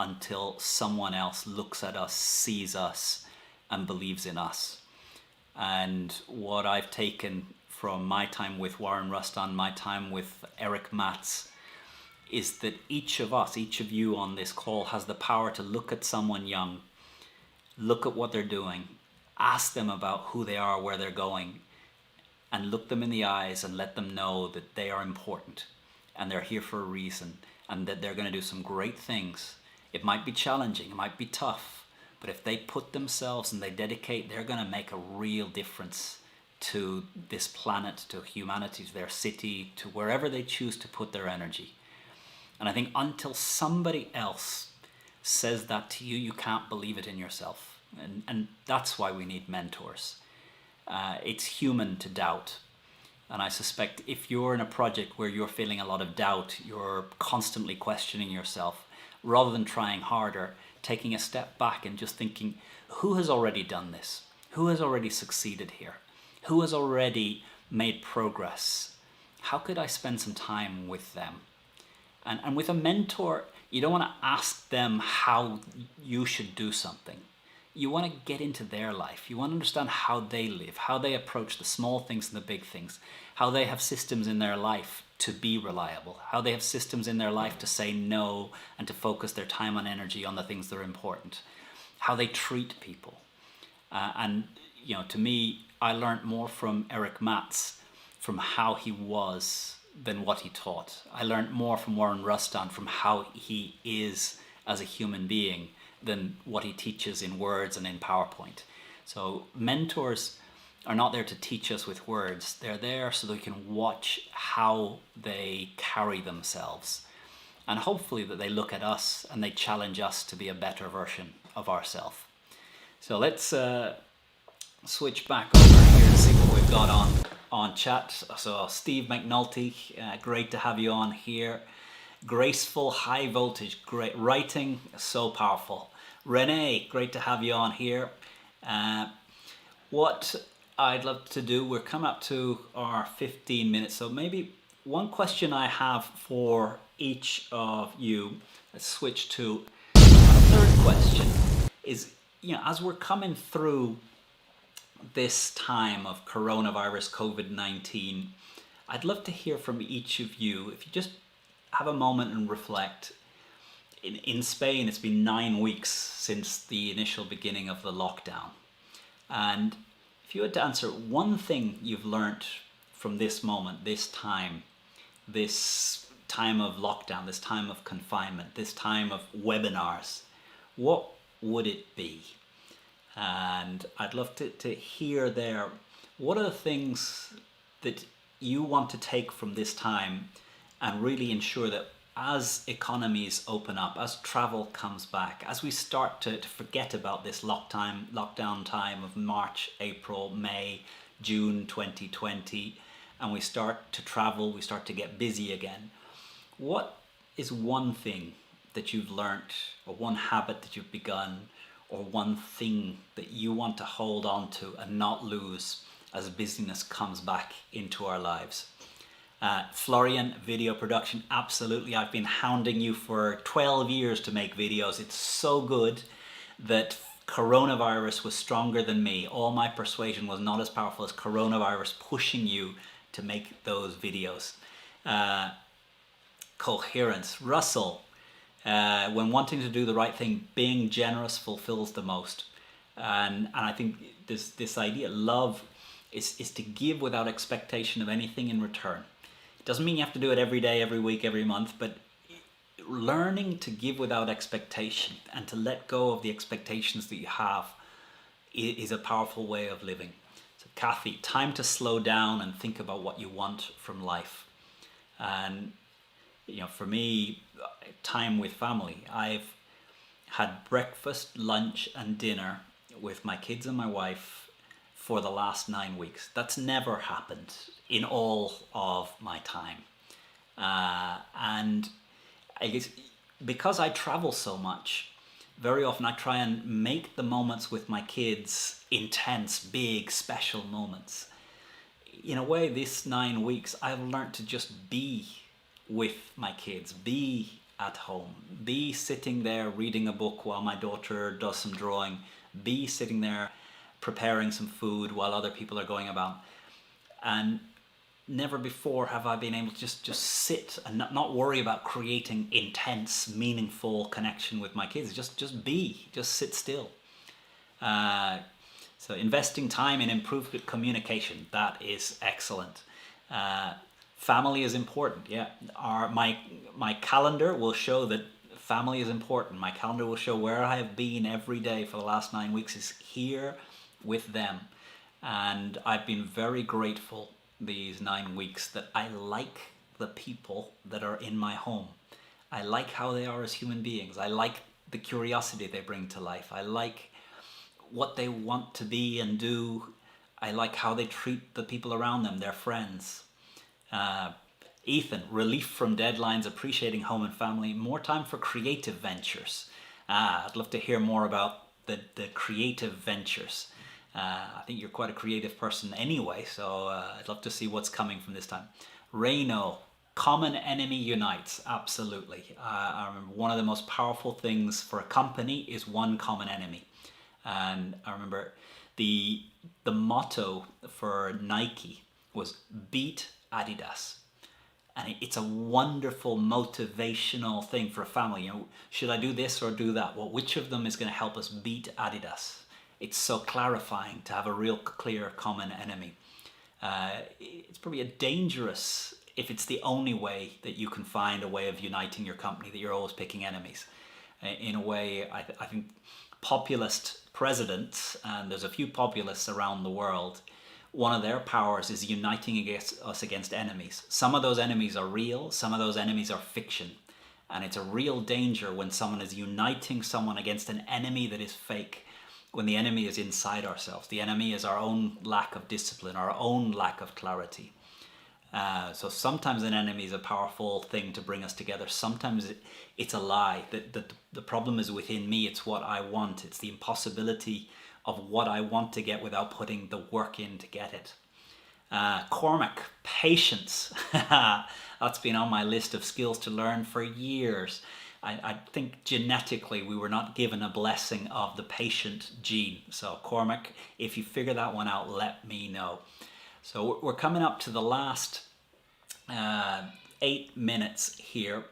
until someone else looks at us, sees us, and believes in us. And what I've taken from my time with Warren Ruston, my time with Eric Matz, is that each of us, each of you on this call, has the power to look at someone young, look at what they're doing, ask them about who they are, where they're going, and look them in the eyes and let them know that they are important and they're here for a reason and that they're going to do some great things. It might be challenging, it might be tough, but if they put themselves and they dedicate, they're going to make a real difference to this planet, to humanity, to their city, to wherever they choose to put their energy. And I think until somebody else says that to you, you can't believe it in yourself. And that's why we need mentors. It's human to doubt. And I suspect if you're in a project where you're feeling a lot of doubt, you're constantly questioning yourself, rather than trying harder, taking a step back and just thinking, who has already done this? Who has already succeeded here? Who has already made progress? How could I spend some time with them? And with a mentor, you don't want to ask them how you should do something. You want to get into their life. You want to understand how they live, how they approach the small things and the big things, how they have systems in their life to be reliable, how they have systems in their life to say no and to focus their time and energy on the things that are important, how they treat people. And to me, I learned more from Eric Matz, from how he was, than what he taught. I learned more from Warren Ruston, from how he is as a human being, than what he teaches in words and in PowerPoint. So mentors are not there to teach us with words. They're there so that we can watch how they carry themselves. And hopefully that they look at us and they challenge us to be a better version of ourselves. So let's switch back over here and see what we've got on chat. So Steve McNulty, great to have you on here. Graceful, high voltage, great writing, so powerful. Renee, great to have you on here. What I'd love to do, we're coming up to our 15 minutes, so maybe one question I have for each of you, let's switch to a third question, is, as we're coming through this time of coronavirus, COVID-19, I'd love to hear from each of you, if you just have a moment and reflect. In Spain, it's been 9 weeks since the initial beginning of the lockdown. And if you had to answer one thing you've learned from this moment, this time of lockdown, this time of confinement, this time of webinars, what would it be? And I'd love to hear there, what are the things that you want to take from this time and really ensure that as economies open up, as travel comes back, as we start to forget about this lockdown time of March, April, May, June 2020, and we start to travel, we start to get busy again, what is one thing that you've learnt, or one habit that you've begun, or one thing that you want to hold on to and not lose as busyness comes back into our lives? Florian, video production, absolutely. I've been hounding you for 12 years to make videos. It's so good that coronavirus was stronger than me. All my persuasion was not as powerful as coronavirus pushing you to make those videos. Coherence. Russell, when wanting to do the right thing, being generous fulfills the most. And I think this idea, love, is to give without expectation of anything in return. It doesn't mean you have to do it every day, every week, every month, but learning to give without expectation and to let go of the expectations that you have is a powerful way of living. So Kathy, time to slow down and think about what you want from life. And for me, time with family. I've had breakfast, lunch and dinner with my kids and my wife for the last 9 weeks. That's never happened in all of my time. And I guess because I travel so much, very often I try and make the moments with my kids intense, big, special moments. In a way, this 9 weeks, I've learned to just be with my kids, be at home, be sitting there reading a book while my daughter does some drawing, be sitting there preparing some food while other people are going about. And never before have I been able to just sit and not worry about creating intense, meaningful connection with my kids. Just sit still. So investing time in improved communication, that is excellent. Family is important. Yeah, my calendar will show that family is important. My calendar will show where I have been every day for the last 9 weeks is here with them. And I've been very grateful these 9 weeks that I like the people that are in my home. I like how they are as human beings. I like the curiosity they bring to life. I like what they want to be and do. I like how they treat the people around them, their friends. Ethan, relief from deadlines, appreciating home and family, more time for creative ventures. I'd love to hear more about the creative ventures. I think you're quite a creative person anyway, so I'd love to see what's coming from this time. Reno, common enemy unites. Absolutely. I remember one of the most powerful things for a company is one common enemy. And I remember the motto for Nike was beat Adidas. And it's a wonderful motivational thing for a family. You know, should I do this or do that? Well, which of them is going to help us beat Adidas? It's so clarifying to have a real clear common enemy. It's probably a dangerous if it's the only way that you can find a way of uniting your company, that you're always picking enemies. In a way, I think populist presidents, and there's a few populists around the world, one of their powers is uniting against enemies. Some of those enemies are real, some of those enemies are fiction. And it's a real danger when someone is uniting someone against an enemy that is fake, when the enemy is inside ourselves. The enemy is our own lack of discipline, our own lack of clarity. So sometimes an enemy is a powerful thing to bring us together. Sometimes it's a lie. The problem is within me. It's what I want. It's the impossibility of what I want to get without putting the work in to get it. Cormac, patience. That's been on my list of skills to learn for years. I think genetically we were not given a blessing of the patient gene. So Cormac, if you figure that one out, let me know. So we're coming up to the last 8 minutes here.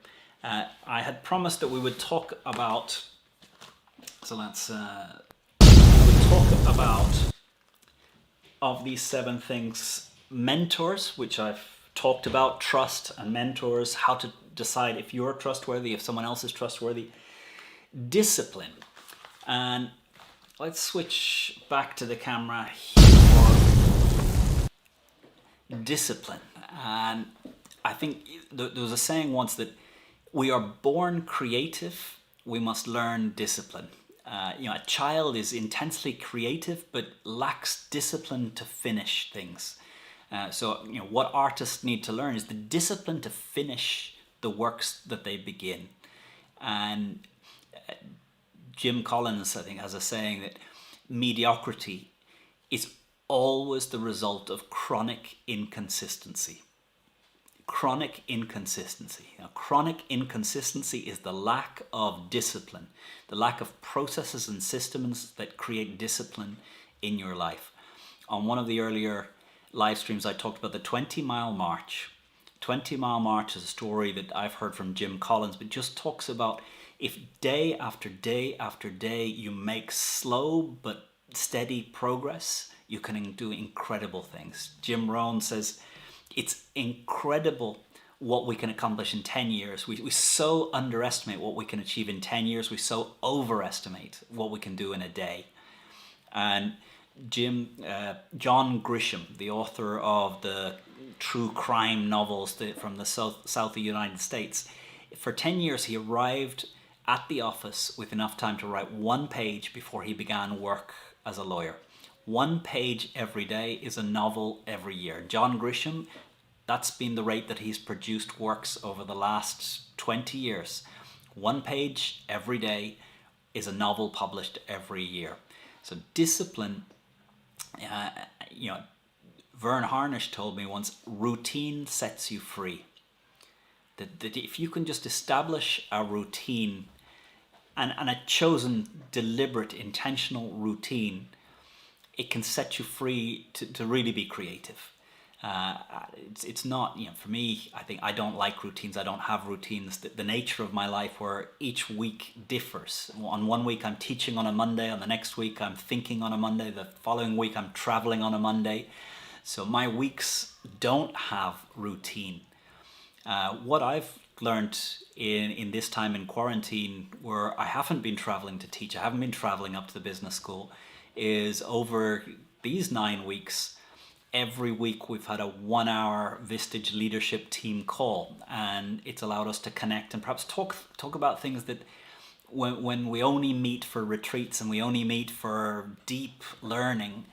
I had promised that we would talk about, we would talk about, of these 7 things, mentors, which I've talked about, trust and mentors, how to decide if you're trustworthy, if someone else is trustworthy, discipline. And let's switch back to the camera here for discipline. And I think there was a saying once that we are born creative, we must learn discipline. A child is intensely creative but lacks discipline to finish things. So what artists need to learn is the discipline to finish the works that they begin. And Jim Collins, I think, has a saying that mediocrity is always the result of chronic inconsistency. Chronic inconsistency. Chronic inconsistency is the lack of discipline, the lack of processes and systems that create discipline in your life. On one of the earlier live streams, I talked about the 20-mile march. 20-mile march is a story that I've heard from Jim Collins, but just talks about if day after day after day you make slow but steady progress, you can do incredible things. Jim Rohn says it's incredible what we can accomplish in 10 years. We so underestimate what we can achieve in 10 years. We so overestimate what we can do in a day. And John Grisham, the author of the true crime novels from the south of the United States, for 10 years he arrived at the office with enough time to write 1 page before he began work as a lawyer. 1 page every day is a novel every year. John Grisham, that's been the rate that he's produced works over the last 20 years. 1 page every day is a novel published every year. So discipline, Vern Harnish told me once, routine sets you free. That if you can just establish a routine and a chosen, deliberate, intentional routine, it can set you free to really be creative. It's not, for me, I think I don't like routines. I don't have routines. The nature of my life where each week differs. On one week I'm teaching on a Monday, on the next week I'm thinking on a Monday, the following week I'm traveling on a Monday. So my weeks don't have routine. What I've learned in this time in quarantine, where I haven't been traveling to teach, I haven't been traveling up to the business school, is over these 9 weeks, every week we've had a 1-hour Vistage leadership team call, and it's allowed us to connect and perhaps talk about things that when we only meet for retreats and we only meet for deep learning,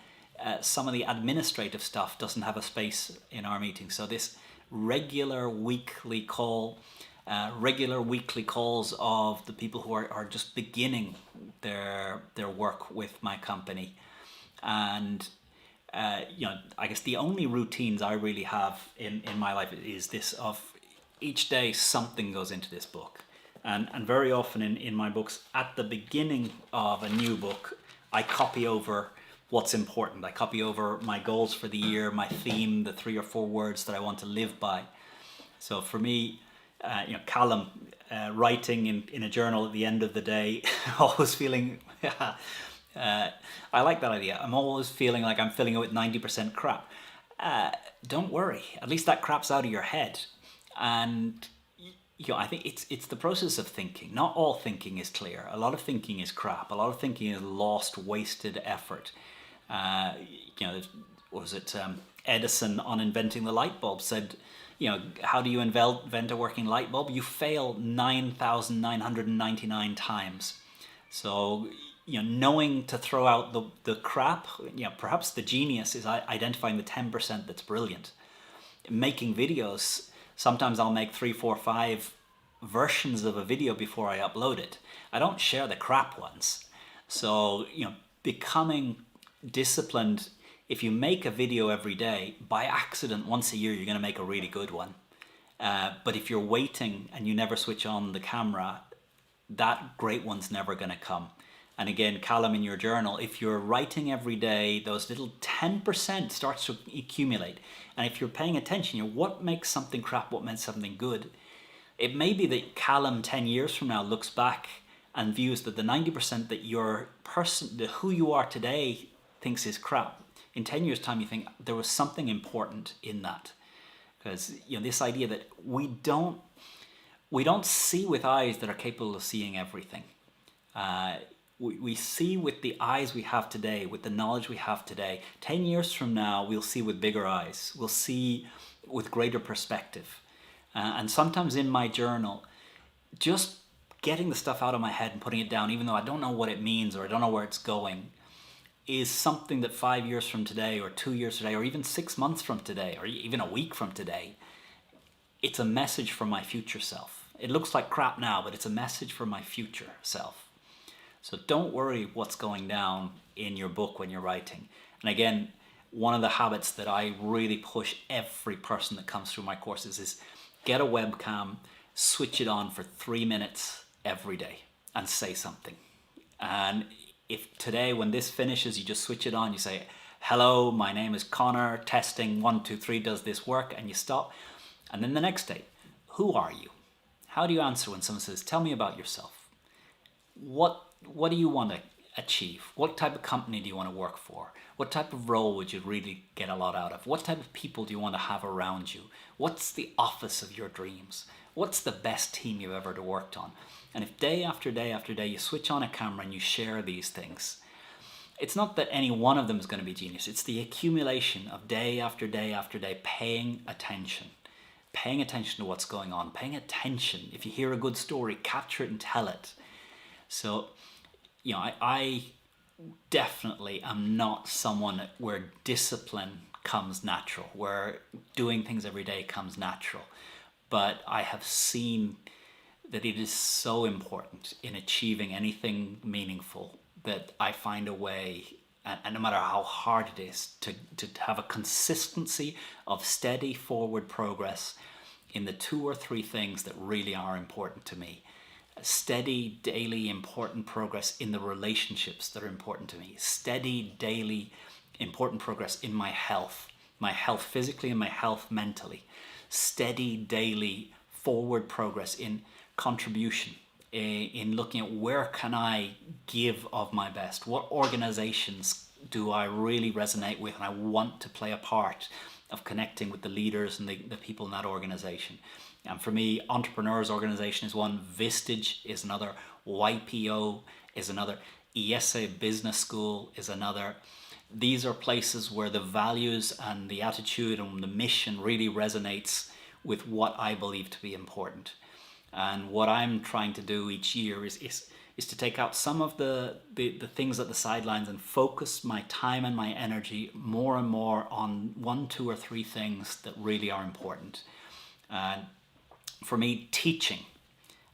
some of the administrative stuff doesn't have a space in our meetings. So this regular weekly calls of the people who are just beginning their work with my company. And I guess the only routines I really have in my life is this of each day something goes into this book. And very often in my books, at the beginning of a new book, I copy over what's important. I copy over my goals for the year, my theme, the 3 or 4 words that I want to live by. So for me, Callum, writing in a journal at the end of the day, always feeling, I like that idea. I'm always feeling like I'm filling it with 90% crap. Don't worry, at least that crap's out of your head. And I think it's the process of thinking. Not all thinking is clear. A lot of thinking is crap. A lot of thinking is lost, wasted effort. Edison, on inventing the light bulb, said, how do you invent a working light bulb? You fail 9,999 times. So, knowing to throw out the crap, perhaps the genius is identifying the 10% that's brilliant. Making videos, sometimes I'll make 3, 4, 5 versions of a video before I upload it. I don't share the crap ones. So, becoming disciplined. If you make a video every day, by accident, once a year, you're going to make a really good one. But if you're waiting and you never switch on the camera, that great one's never going to come. And again, Callum, in your journal, if you're writing every day, those little 10% starts to accumulate. And if you're paying attention, what makes something crap, what makes something good? It may be that Callum 10 years from now looks back and views that the 90% that who you are today thinks is crap. In 10 years' time, you think there was something important in that. Because this idea that we don't see with eyes that are capable of seeing everything. We see with the eyes we have today, with the knowledge we have today. 10 years from now, we'll see with bigger eyes. We'll see with greater perspective. And sometimes in my journal, just getting the stuff out of my head and putting it down, even though I don't know what it means or I don't know where it's going, is something that 5 years from today or 2 years today or even 6 months from today or even a week from today, it's a message for my future self. It looks like crap now, but it's a message for my future self. So don't worry what's going down in your book when you're writing. And again, one of the habits that I really push every person that comes through my courses is get a webcam, switch it on for 3 minutes every day and say something. And if today, when this finishes, you just switch it on, you say, hello, my name is Conor, testing 1, 2, 3, does this work? And you stop. And then the next day, who are you? How do you answer when someone says, tell me about yourself? What do you want to achieve? What type of company do you want to work for? What type of role would you really get a lot out of? What type of people do you want to have around you? What's the office of your dreams? What's the best team you've ever worked on? And if day after day after day you switch on a camera and you share these things, it's not that any one of them is going to be genius. It's the accumulation of day after day after day paying attention to what's going on, paying attention. If you hear a good story, capture it and tell it. So, I definitely am not someone where discipline comes natural, where doing things every day comes natural. But I have seen that it is so important in achieving anything meaningful that I find a way, and no matter how hard it is, to have a consistency of steady forward progress in the 2 or 3 things that really are important to me. Steady, daily, important progress in the relationships that are important to me. Steady, daily, important progress in my health physically and my health mentally. Steady, daily, forward progress in contribution, in looking at where can I give of my best. What organizations do I really resonate with and I want to play a part of connecting with the leaders and the people in that organization. And for me, Entrepreneurs Organization is one, Vistage is another, YPO is another, IESE Business School is another. These are places where the values and the attitude and the mission really resonates with what I believe to be important. And what I'm trying to do each year is is to take out some of the things at the sidelines and focus my time and my energy more and more on 1, 2, or 3 things that really are important. And for me, teaching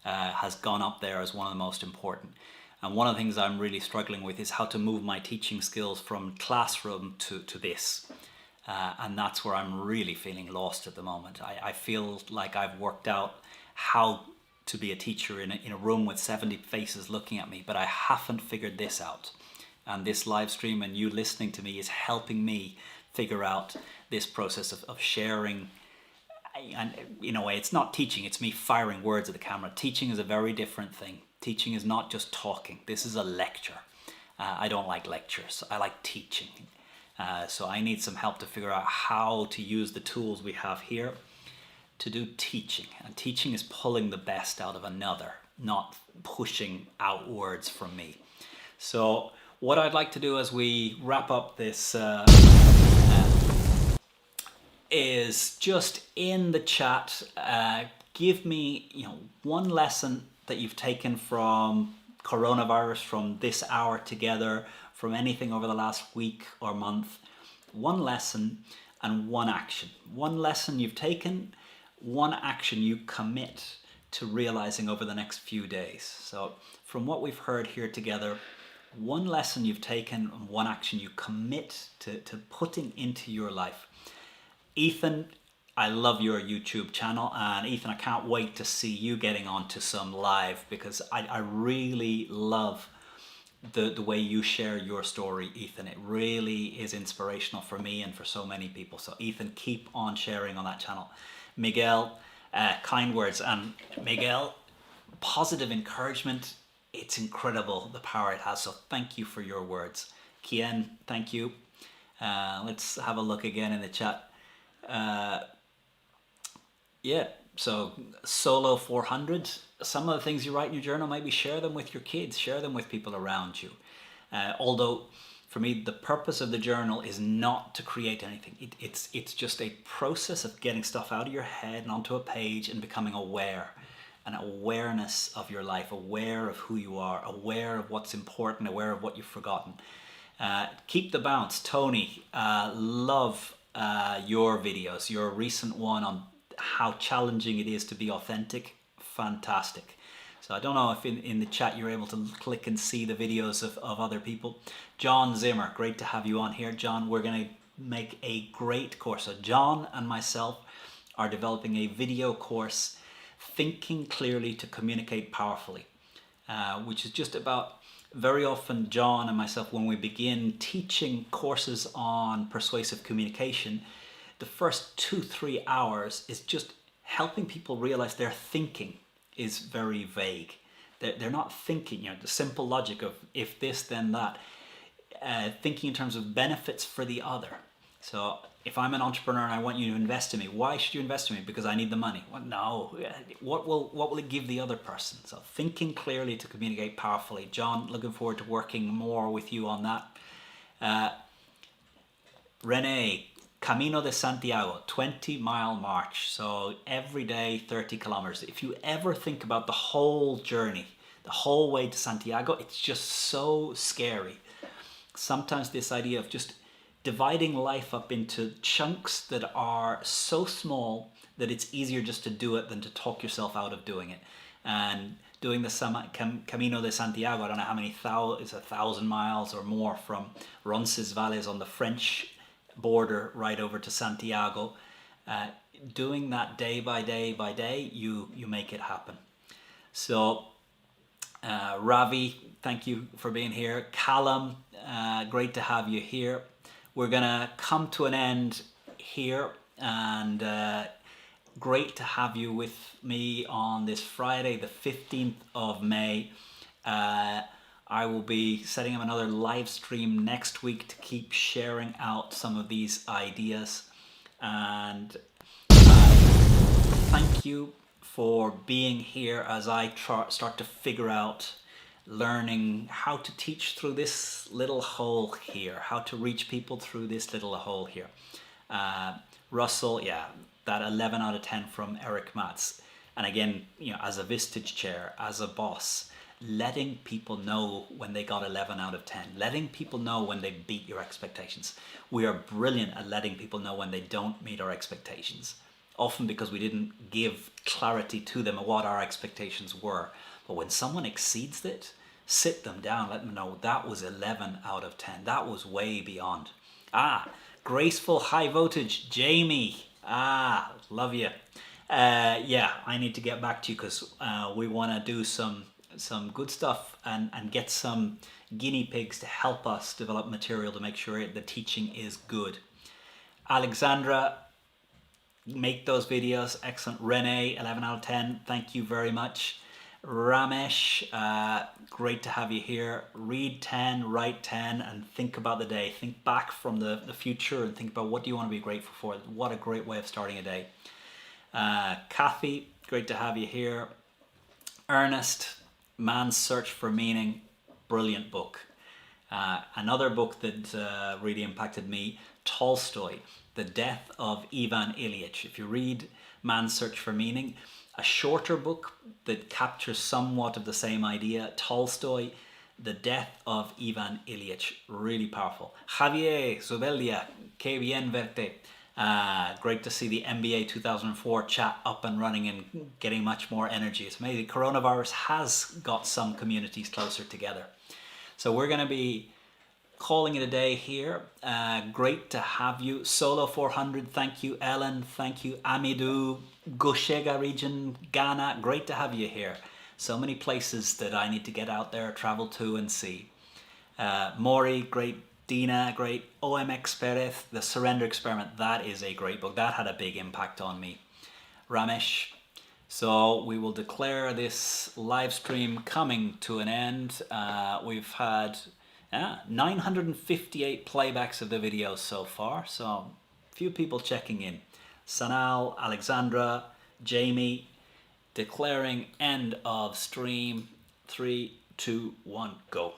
has gone up there as one of the most important. And one of the things I'm really struggling with is how to move my teaching skills from classroom to this. And that's where I'm really feeling lost at the moment. I feel like I've worked out how to be a teacher in a room with 70 faces looking at me, but I haven't figured this out. And this live stream and you listening to me is helping me figure out this process of sharing. And in a way, it's not teaching, it's me firing words at the camera. Teaching is a very different thing. Teaching is not just talking. This is a lecture. I don't like lectures. I like teaching. So I need some help to figure out how to use the tools we have here to do teaching. And teaching is pulling the best out of another, not pushing out words from me. So what I'd like to do as we wrap up this is just in the chat, give me one lesson that you've taken from coronavirus, from this hour together, from anything over the last week or month. One lesson and one action. One lesson you've taken, one action you commit to realizing over the next few days. So from what we've heard here together, one lesson you've taken and one action you commit to putting into your life. Ethan, I love your YouTube channel, and Ethan, I can't wait to see you getting onto some live, because I really love the way you share your story, Ethan. It really is inspirational for me and for so many people. So Ethan, keep on sharing on that channel. Miguel, kind words, and Miguel, positive encouragement. It's incredible the power it has. So thank you for your words. Kien, thank you. Let's have a look again in the chat. Yeah, so solo 400. Some of the things you write in your journal, maybe share them with your kids, share them with people around you. Although for me, the purpose of the journal is not to create anything. It's just a process of getting stuff out of your head and onto a page and becoming aware. An awareness of your life, aware of who you are, aware of what's important, aware of what you've forgotten. Keep the bounce. Tony, love your videos. Your recent one on how challenging it is to be authentic, fantastic. So I don't know if in the chat you're able to click and see the videos of other people. John Zimmer, great to have you on here. John, we're going to make a great course. So John and myself are developing a video course, Thinking Clearly to Communicate Powerfully, which is just about, very often John and myself, when we begin teaching courses on persuasive communication, the first 2-3 hours is just helping people realize their thinking is very vague. They're not thinking, the simple logic of if this, then that. Thinking in terms of benefits for the other. So if I'm an entrepreneur and I want you to invest in me, why should you invest in me? Because I need the money. Well, no. What will it give the other person? So thinking clearly to communicate powerfully. John, looking forward to working more with you on that. Renee, Camino de Santiago, 20-mile march. So every day, 30 kilometers. If you ever think about the whole journey, the whole way to Santiago, it's just so scary. Sometimes this idea of just dividing life up into chunks that are so small that it's easier just to do it than to talk yourself out of doing it. And doing the Camino de Santiago, I don't know how many it's 1,000 miles or more from Roncesvalles on the French border right over to Santiago. Doing that day by day by day, you make it happen. So Ravi, thank you for being here. Callum, great to have you here. We're gonna come to an end here, and great to have you with me on this Friday, the 15th of May. I will be setting up another live stream next week to keep sharing out some of these ideas. And thank you for being here as I start to figure out learning how to teach through this little hole here, how to reach people through this little hole here. Russell, yeah, that 11 out of 10 from Eric Matz. And again, as a Vistage chair, as a boss, letting people know when they got 11 out of 10, letting people know when they beat your expectations. We are brilliant at letting people know when they don't meet our expectations, often because we didn't give clarity to them of what our expectations were. But when someone exceeds it, sit them down, let them know that was 11 out of 10. That was way beyond. Graceful high voltage, Jamie. Love you. Yeah, I need to get back to you because we want to do some good stuff and get some guinea pigs to help us develop material to make sure the teaching is good. Alexandra, make those videos. Excellent. Renee, 11 out of 10. Thank you very much. Ramesh, great to have you here. Read 10, write 10, and think about the day. Think back from the future and think about what do you want to be grateful for. What a great way of starting a day. Kathy, great to have you here. Ernest, Man's Search for Meaning, brilliant book. Another book that really impacted me, Tolstoy, The Death of Ivan Ilyich. If you read Man's Search for Meaning, a shorter book that captures somewhat of the same idea, Tolstoy, The Death of Ivan Ilyich, really powerful. Javier Zubelia, que bien verte. Great to see the MBA 2004 chat up and running and getting much more energy. It's amazing. Coronavirus has got some communities closer together. So we're going to be calling it a day here. Great to have you. Solo 400, thank you. Ellen, thank you. Amidou, Goshega region, Ghana, great to have you here. So many places that I need to get out there, travel to and see. Maury, great. Dina, great. OMX Perez, The Surrender Experiment, that is a great book. That had a big impact on me. Ramesh, so we will declare this live stream coming to an end. We've had 958 playbacks of the videos so far, so a few people checking in. Sanal, Alexandra, Jamie, declaring end of stream. 3, 2, 1, go.